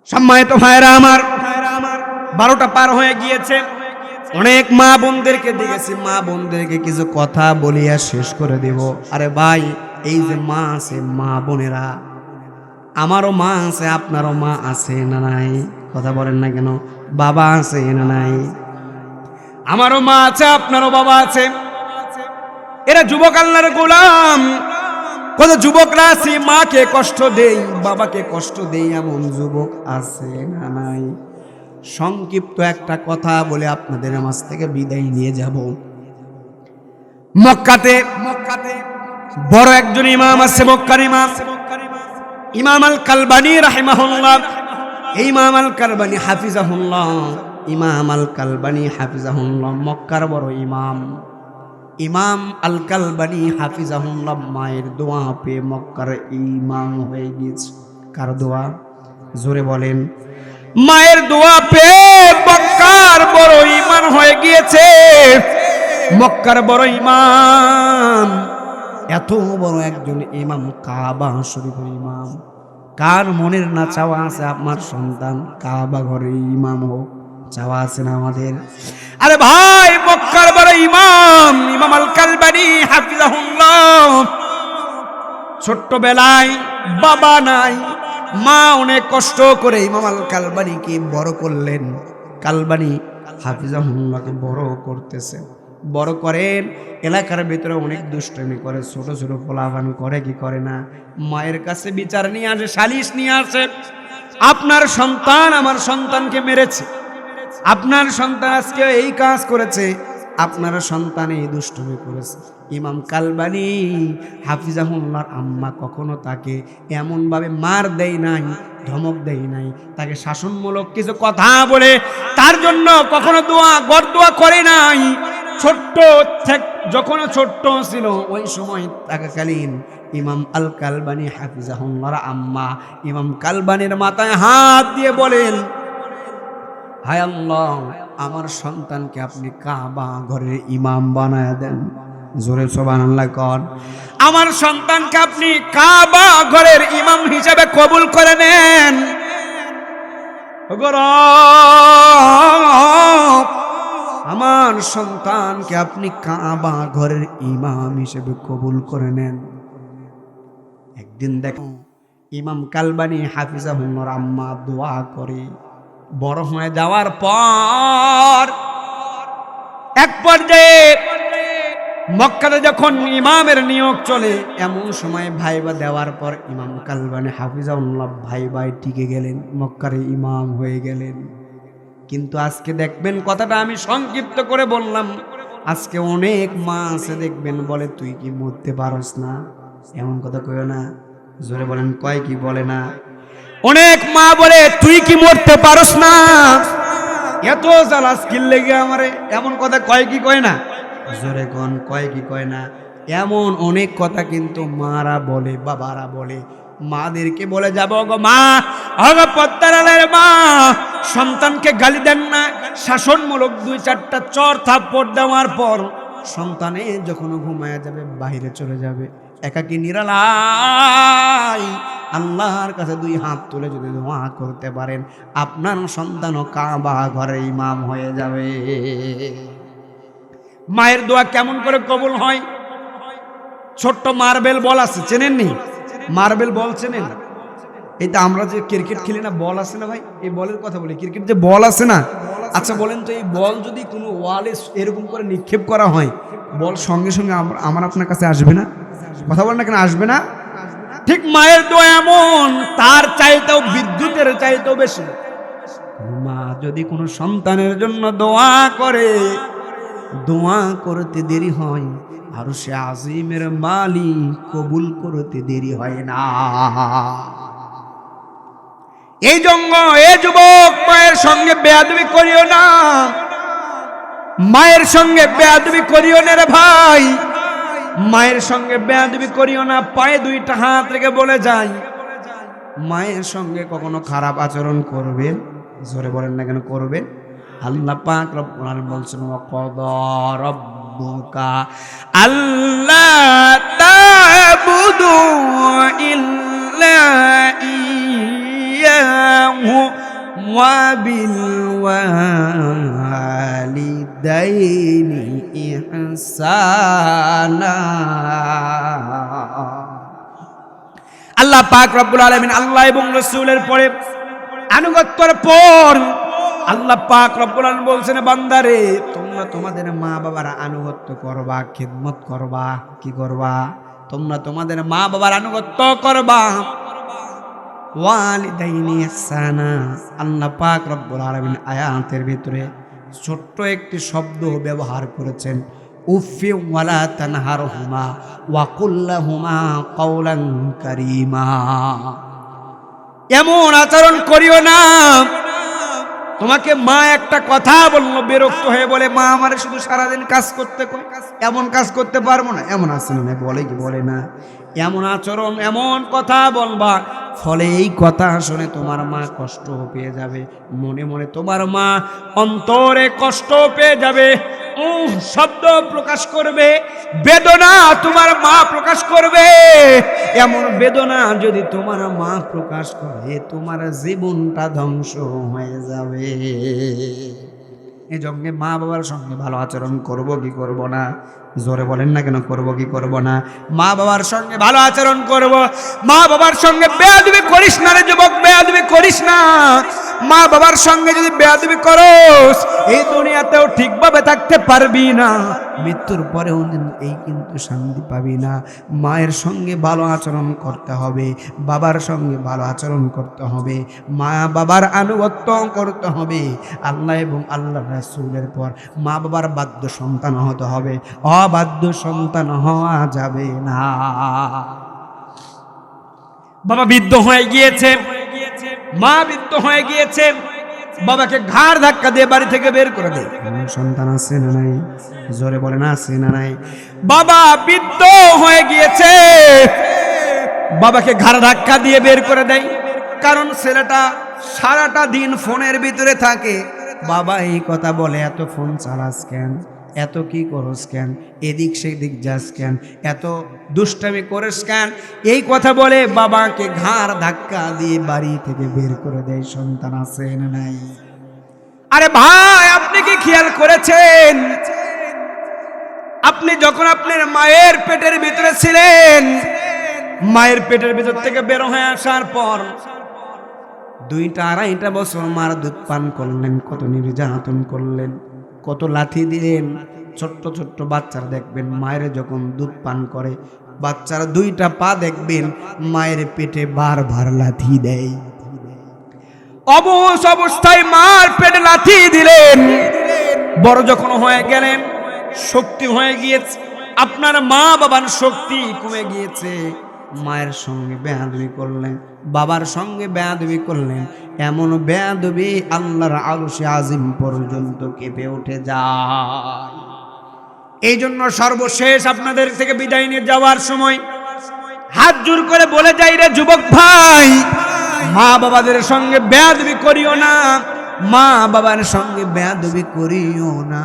সম্মানিত ভাইরা আমার, 12টা পার হয়ে গিয়েছে। অনেক মা বোনদেরকে দেখেছি, মা বোনদেরকে কিছু কথা বলিয়া শেষ করে দেব। আরে ভাই, এই যে মা আছে, মা বোনেরা, আমারও মা আছে, আপনারও মা আছে না নাই? কথা বলেন না কেন? বাবা আছে না নাই? আমারও মা আছে, আপনারও বাবা আছে। এরা যুবক আল্লাহর গোলাম। কত যুবকরা আছে মাকে কষ্ট দেই, বাবাকে কষ্ট দেই, এমন যুবক আছে না নাই? সংক্ষিপ্ত একটা কথা বলে আপনাদের মাঝ থেকে বিদায় নিয়ে যাব। মক্কাতে বড় একজন ইমাম আছে, মক্কার ইমাম, ইমাম আল কালবানী রাহিমাহুল্লাহ। ইমাম আল কালবানী হাফিজাহুল্লাহ, ইমাম আল কালবানী হাফিজাহুল্লাহ মক্কার বড় ইমাম। ইমাম আল কালবানী হাফিজাহুল্লাহ মায়ের দোয়া পেয়ে মক্কার ইমাম হয়ে গিয়েছে। কার দোয়া? জোরে বলেন। মায়ের দোয়া পেয়ে মক্কার বড় ইমাম হয়ে গিয়েছে। মক্কার বড় ইমাম, এত বড় একজন ইমাম, কাবা শরীফের ইমাম। কার মনের না চাওয়া আছে আমার সন্তান কাবা ঘরে ইমাম হোক? চাওয়া আছে না আমাদের? আরে ভাই, মক্কার বড় ইমাম, ইমাম আল কালবানী হাফিজাহুল্লাহ, ছোট্টবেলায় বাবা নাই, মা অনেক কষ্ট করে ইমাম আল কালবানীকে বড় করলেন। কালবানী হাফিজাহুল্লাহকে বড় করতেছে, বড় করেন। এলাকার ভিতরে অনেক দুষ্টামি করে, ছোট ছোট পোলাপান করে, কি করে না? মায়ের কাছে বিচার নিয়ে আসে, সালিশ নিয়ে আসে, আপনার সন্তান আমার সন্তানকে মেরেছে, আপনার সন্তান আজকে এই কাজ করেছে, আপনার সন্তান এই দুষ্টুমি করেছে। ইমাম কালবানী হাফিজাহুল্লাহর আম্মা কখনো তাকে এমনভাবে মার দেয় নাই, ধমক দেয় নাই, তাকে শাসনমূলক কিছু কথা বলে তার জন্য কখনো গড়দোয়া করে নাই। যখন ছোট্ট ছিল ওই সময় থাকাকালীন ইমাম আল কালবানী হাফিজাহুল্লাহর আম্মা ইমাম কালবানীর মাথায় হাত দিয়ে বলেন, হায় আল্লাহ, আমার সন্তানকে আপনি কাবা ঘরের ইমাম বানায় দেন। জোরে সুবহানাল্লাহ কর। আমার সন্তানকে আপনি কাবা ঘরের ইমাম হিসেবে কবুল করে নেন। আমার সন্তানকে আপনি কাবা ঘরের ইমাম হিসেবে কবুল করে নেন। একদিন দেখো ইমাম কালবানী হাফিজাহুল্লাহর আম্মা দোয়া করে, বড় হয়ে যাওয়ার পর এক পর্যায়ে মক্কাতে যখন ইমামের নিয়োগ চলে, এমন সময় ভাইবা দেওয়ার পর ইমাম কালবানী হাফিজাহুল্লাহ ভাই টিকে গেলেন, মক্কার ইমাম হয়ে গেলেন। কিন্তু আজকে দেখবেন, কথাটা আমি সংক্ষিপ্ত করে বললাম, আজকে অনেক মা আছে দেখবেন বলে, তুই কি মরতে পারস না? এমন কথা কইও না, জোরে বলেন, কয় কি বলে না? অনেক মা বলে, তুই কি মরতে পারস না? এত জ্বালা স্কিল লেগে আমারে, এমন কথা কয় কি কয় না? জোরে কোন, কয় কি কয় না? এমন অনেক কথা কিন্তু মারা বলে, বাবারা বলে। মাদেরকে বলে যাব, গো মা, পদ্মার আলের মা, সন্তানকে গালি দেন না, শাসনমূলক 2-4টা চর থাপ্পড় দেওয়ার পর সন্তানে যখন ঘুমায়া যাবে, বাহিরে চলে যাবে, একাকী নিরালাই আল্লাহর কাছে 2 হাত তুলে যদি দোয়া করতে পারেন, আপনার সন্তানও কাবা ঘরে ইমাম হয়ে যাবে। মায়ের দোয়া কেমন করে কবুল হয়? ছোট্ট মার্বেল বল আছে, চেনেননি? মার্বেল বল চেনেন? এইটা আমরা যে ক্রিকেট খেলি না, বল আছে না ভাই, এই বলের কথা বলি, ক্রিকেট যে বল আছে না, আচ্ছা বলেন তো, এই বল যদি কোনো ওয়ালে এরকম করে নিক্ষেপ করা হয়, বল সঙ্গে সঙ্গে আমার আপনার কাছে আসবে না? কথা বলেন না কেন, আসবে না? ঠিক মায়ের দোয়া এমন, তার চাইতেও, বিদ্যুতের চাইতেও বেশি। মা যদি কোনো সন্তানের জন্য দোয়া করে, দোয়া করতে দেরি হয়, আর সে আজিমের মালিক কবুল করতে দেরি হয় না। এই যুবক, মায়ের সঙ্গে বেয়াদবি করিও না, মায়ের সঙ্গে বেয়াদবি করিও না রে ভাই, মায়ের সঙ্গে বেয়াদবি করিও না। পায়ে 2টা হাত রেখে বলে যাই, মায়ের সঙ্গে কখনো খারাপ আচরণ করবেন? জোরে বলেন না কেন করবেন? আল্লাহ পাক রব্বুল আলামিন বলছেন ওয়াকাদা রাব্বুকা আল্লা তা'বুদু ইল্লা ইয়াহু ওয়া বিল ওয়ালিদাইনি ইহসানা। আল্লাহ পাক রব্বুল আলামিন আল্লাহ এবং রাসূলের পরে আনুগত্যের পর আল্লাহ পাক রব্বুল আলামিন বলছেন বান্দারে তোমরা তোমাদের মা বাবার আনুগত্য করবা, খিদমত করবা। কি করবা? তোমরা তোমাদের মা বাবার আনুগত্য করবা। ওয়ালিদাইনি ইহসানা। আল্লাহ পাক রব্বুল আলামিন আয়াতের ভিতরে ছোট্ট একটি শব্দ ব্যবহার করেছেন, উফি ওয়ালা তানহারহুমা ওয়া কুল লাহুমা কাওলান কারীমা। এমন আচরণ করিও না। তোমাকে মা একটা কথা বললো, বিরক্ত হয়ে বলে মা আমারে শুধু সারাদিন কাজ করতে কয়, এমন কাজ করতে পারবো না। এমন আছে না? বলে কি বলে না? এমন আচরণ, এমন কথা বলবা, ফলে এই কথা শুনে তোমার মা কষ্ট পেয়ে যাবে। মনে মনে তোমার মা অন্তরে কষ্ট পেয়ে যাবে, শব্দ প্রকাশ করবে, বেদনা তোমার মা প্রকাশ করবে। এমন বেদনা যদি তোমার মা প্রকাশ করে তোমার জীবনটা ধ্বংস হয়ে যাবে। এজন্য মা বাবার সঙ্গে ভালো আচরণ করব কি করব না? জোরে বলেন না কেন করব কি করব না? মা বাবার সঙ্গে ভালো আচরণ করব। মা বাবার সঙ্গে বেয়াদবি করিস না রে যুবক, বেয়াদবি করিস না। মা বাবার সঙ্গে যদি বেয়াদবি করস এই দুনিয়াতেও ঠিকভাবে থাকতে পারবি না, মৃত্যুর পরেও এই কিন্তু শান্তি পাবি না। মায়ের সঙ্গে ভালো আচরণ করতে হবে, বাবার সঙ্গে ভালো আচরণ করতে হবে, মা বাবার আনুগত্য করতে হবে। আল্লাহ এবং আল্লাহ রাসূলের পর মা বাবার বাধ্য সন্তান হতে হবে, অবাধ্য সন্তান হওয়া যাবে না। বাবা বৃদ্ধ হয়ে গিয়েছে, মা বৃদ্ধ হয়ে গিয়েছে, বাবাকে ঘাড় ধাক্কা দিয়ে বাড়ি থেকে বের করে দেয়। সন্তান আছে না নাই? জোরে বলে না আছে না নাই? বাবা বৃদ্ধ হয়ে গিয়েছে, বাবাকে ঘাড় ধাক্কা দিয়ে বের করে দেয়। কারণ ছেলেটা সারাটা দিন ফোনের ভিতরে থাকে। বাবা এই কথা বলে, এত ফোন চালাস কেন, এত কি করস কেন, এদিক সেদিক যাস কেন, এত দুষ্টামি করিস কেন, এই কথা বলে বাবাকে ঘাড় ধাক্কা দিয়ে বাড়ি থেকে বের করে দেয়। সন্তান আছে না নাই? আরে ভাই আপনি কি খেয়াল করেছেন, আপনি যখন আপনার মায়ের পেটের ভিতরে ছিলেন, মায়ের পেটের ভিতর থেকে বের হয়ে আসার পর 2-2.5 বছর মার দুধ পান করলেন, কত নির্যাতন করলেন, কত লাথি দিলেন। ছোট্ট ছোট্ট বাচ্চারা দেখবেন মায়ের যখন দুধ পান করে, বাচ্চারা 2টা পা দেখবেন মায়ের পেটে বারবার লাথি দেয়। অবশ অবস্থায় মার পেটে লাথি দিলেন, বড় যখন হয়ে গেলেন, শক্তি হয়ে গিয়েছে, আপনার মা বাবার শক্তি কমে গিয়েছে, মায়ের সঙ্গে বেয়াদবি করলেন, বাবার সঙ্গে বেয়াদবি করলেন। এমন বেয়াদবি আল্লাহর আরশে আজিম পর্যন্ত কেঁপে উঠে যায়। এই জন্য সর্বশেষ আপনাদের থেকে বিদায় নিয়ে যাওয়ার সময় হাত জোর করে বলে যাই রে যুবক ভাই, মা বাবাদের সঙ্গে বেয়াদবি করিও না, মা বাবার সঙ্গে বেয়াদবি করিও না।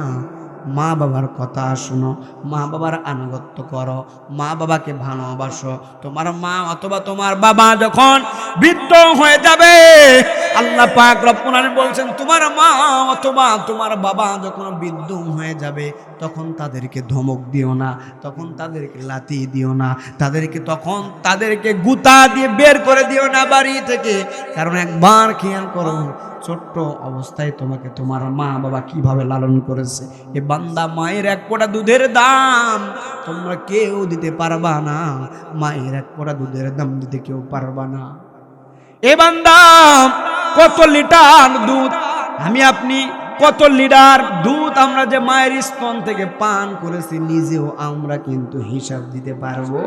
মা বাবার কথা শুনো, মা বাবার আনুগত্য করো, মা বাবাকে ভালোবাসো। তোমার মা অথবা তোমার বাবা যখন বৃদ্ধ হয়ে যাবে, আল্লাহ পাক রব্বুল আলামিন বলছেন তোমার মা অথবা তোমার বাবা যখন বৃদ্ধ হয়ে যাবে তখন তাদেরকে ধমক দিও না, তখন তাদেরকে লাথি দিও না, তাদেরকে গুতা দিয়ে বের করে দিও না বাড়ি থেকে। কারণ একবার খেয়াল করো, ছোট্ট অবস্থায় তোমাকে তোমার মা বাবা কিভাবে লালন করেছে। এ বান্দা, মায়ের 1 ফোঁটা দুধের দাম তোমরা কেউ দিতে পারবা না, মায়ের 1 ফোঁটা দুধের দাম দিতে কেউ পারবা না। এ বান্দা, কত লিটার দুধ আমি আপনি, কত লিটার দুধ আমরা যে মায়ের স্তন থেকে পান করেছি, নিজেও আমরা কিন্তু হিসাব দিতে পারবো?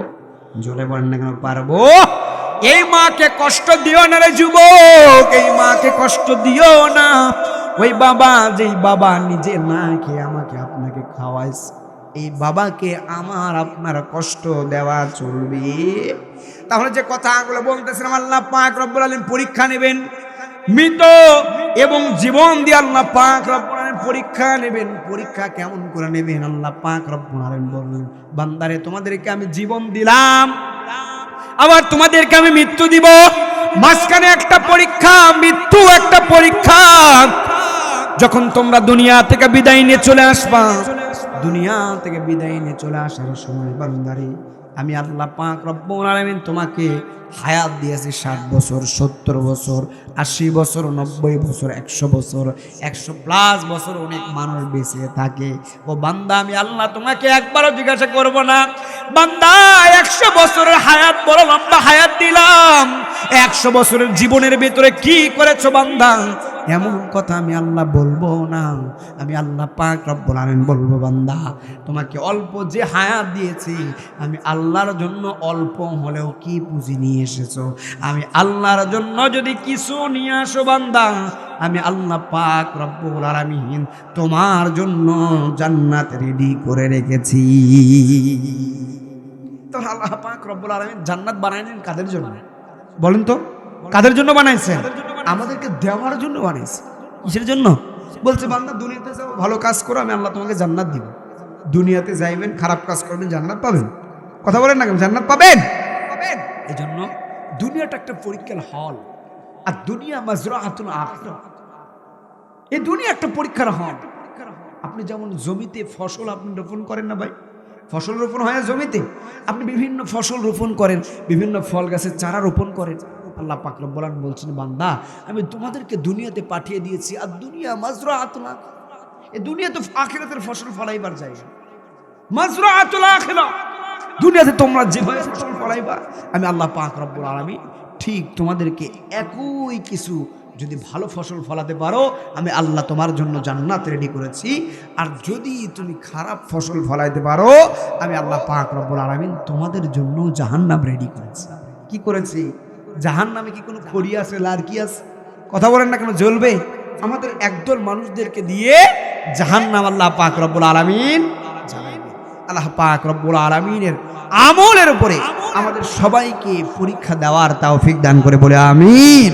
জোরে বলেন না কেন পারবো? এই মাকে কষ্ট দিও না রে যুবক, এই মাকে কষ্ট দিও না। ওই বাবা, যেই বাবা নিজে না খেয়ে আমাকে আপনাকে খাওয়াইছে, এই বাবাকে আমার আপনার কষ্ট দেওয়া চলবে? তাহলে যে কথাগুলো বলতেছিলাম, আল্লাহ পাক রব্বুল আলামিন পরীক্ষা নেবেন, মৃত এবং জীবন দিয়ে আল্লাহ পাক রব্বুল আলামিন পরীক্ষা নেবেন। পরীক্ষা কেমন করে নেবেন? আল্লাহ পাক রব্বুল আলামিন বললেন, বান্দারে তোমাদেরকে আমি জীবন দিলাম, আবার তোমাদেরকে আমি মৃত্যু দিব। মাঝখানে একটা পরীক্ষা, মৃত্যু একটা পরীক্ষা। যখন তোমরা দুনিয়া থেকে বিদায় নিয়ে চলে আসবা, দুনিয়া থেকে বিদায় নিয়ে চলে আসার সময় বান্দারে আমি আল্লাহ পাক রব্বুল আলামিন তোমাকে হায়াত দিয়েছি 60 বছর, 70 বছর, 80 বছর, 90 বছর, 100 বছর, 100+ বছর অনেক মানুষ বেঁচে থাকে। ও বান্দা, আমি আল্লাহ তোমাকে একবারও জিজ্ঞাসা করব না, বান্দা 100 বছরের হায়াত বড় লম্বা হায়াত দিলাম, 100 বছরের জীবনের ভিতরে কি করেছো বান্দা, এমন কথা আমি আল্লাহ বলবো না। আমি আল্লাহ পাক রব্বুল আলামিন বলবো, বান্দা তোমাকে অল্প যে হায়াত দিয়েছি, আমি আল্লাহর জন্য অল্প হলেও কি পুঁজি নিয়ে এসেছো? আমি আল্লাহর জন্য যদি কিছু নিয়ে আসো বান্দা, আমি আল্লাহ পাক রব্বুল আলামিন তোমার জন্য জান্নাত রেডি করে রেখেছি। তো আল্লাহ পাক রব্বুল আলামিন জান্নাত বানাইলেন কাদের জন্য বলেন তো? কাদের জন্য বানাইছেন? আমাদেরকে দেওয়ার জন্য বানাইছে। কিসের জন্য? বলছে বান্দা দুনিয়াতে যাও, ভালো কাজ করো, আমি আল্লাহ তোমাকে জান্নাত দিব। দুনিয়াতে যাইবেন, খারাপ কাজ করবেন, জান্নাত পাবেন। কথা বলেন না কেন? জান্নাত পাবেন। এই জন্য দুনিয়াটা একটা পরীক্ষার হল, আর দুনিয়া মাজরাআতুল আখিরা। এই দুনিয়া একটা পরীক্ষার হল। আপনি যেমন জমিতে ফসল আপনি রোপণ করেন না ভাই, ফসল রোপণ হয় জমিতে, আপনি বিভিন্ন ফসল রোপণ করেন, বিভিন্ন ফল গাছের চারা রোপণ করেন। আল্লাহ পাক রব্বুল আলামিন বলছেন, বান্দা আমি তোমাদেরকে দুনিয়াতে পাঠিয়ে দিয়েছি, আর দুনিয়া মাজরাআতুল আখিরা। এই দুনিয়া তো আখিরাতের ফসল ফলাইবার জায়গা, মাজরাআতুল আখিরা। দুনিয়াতে তোমরা যেভাবে ফসল ফলাইবা, আমি আল্লাহ পাক রব্বুল আলামিন ঠিক তোমাদেরকে একই কিছু যদি ভালো ফসল ফলাতে পারো, আমি আল্লাহ তোমার জন্য জান্নাত রেডি করেছি। আর যদি তুমি খারাপ ফসল ফলাইতে পারো, আমি আল্লাহ পাক রব্বুল আলামিন তোমাদের জন্য জাহান্নাম রেডি করেছি। কি করেছি? জাহান্নামে কি কোনো খড়ি আছে, লারকি আছে? কথা বলেন না কেন? জ্বলবে। আমাদের একদল মানুষদেরকে দিয়ে জাহান্নাম আল্লাহ পাক রব্বুল আলামিন জ্বালাইবে। আল্লাহ পাক রব্বুল আলামিনের আমলের উপরে আমাদের সবাইকে পরীক্ষা দেওয়ার তৌফিক দান করে বলে আমিন।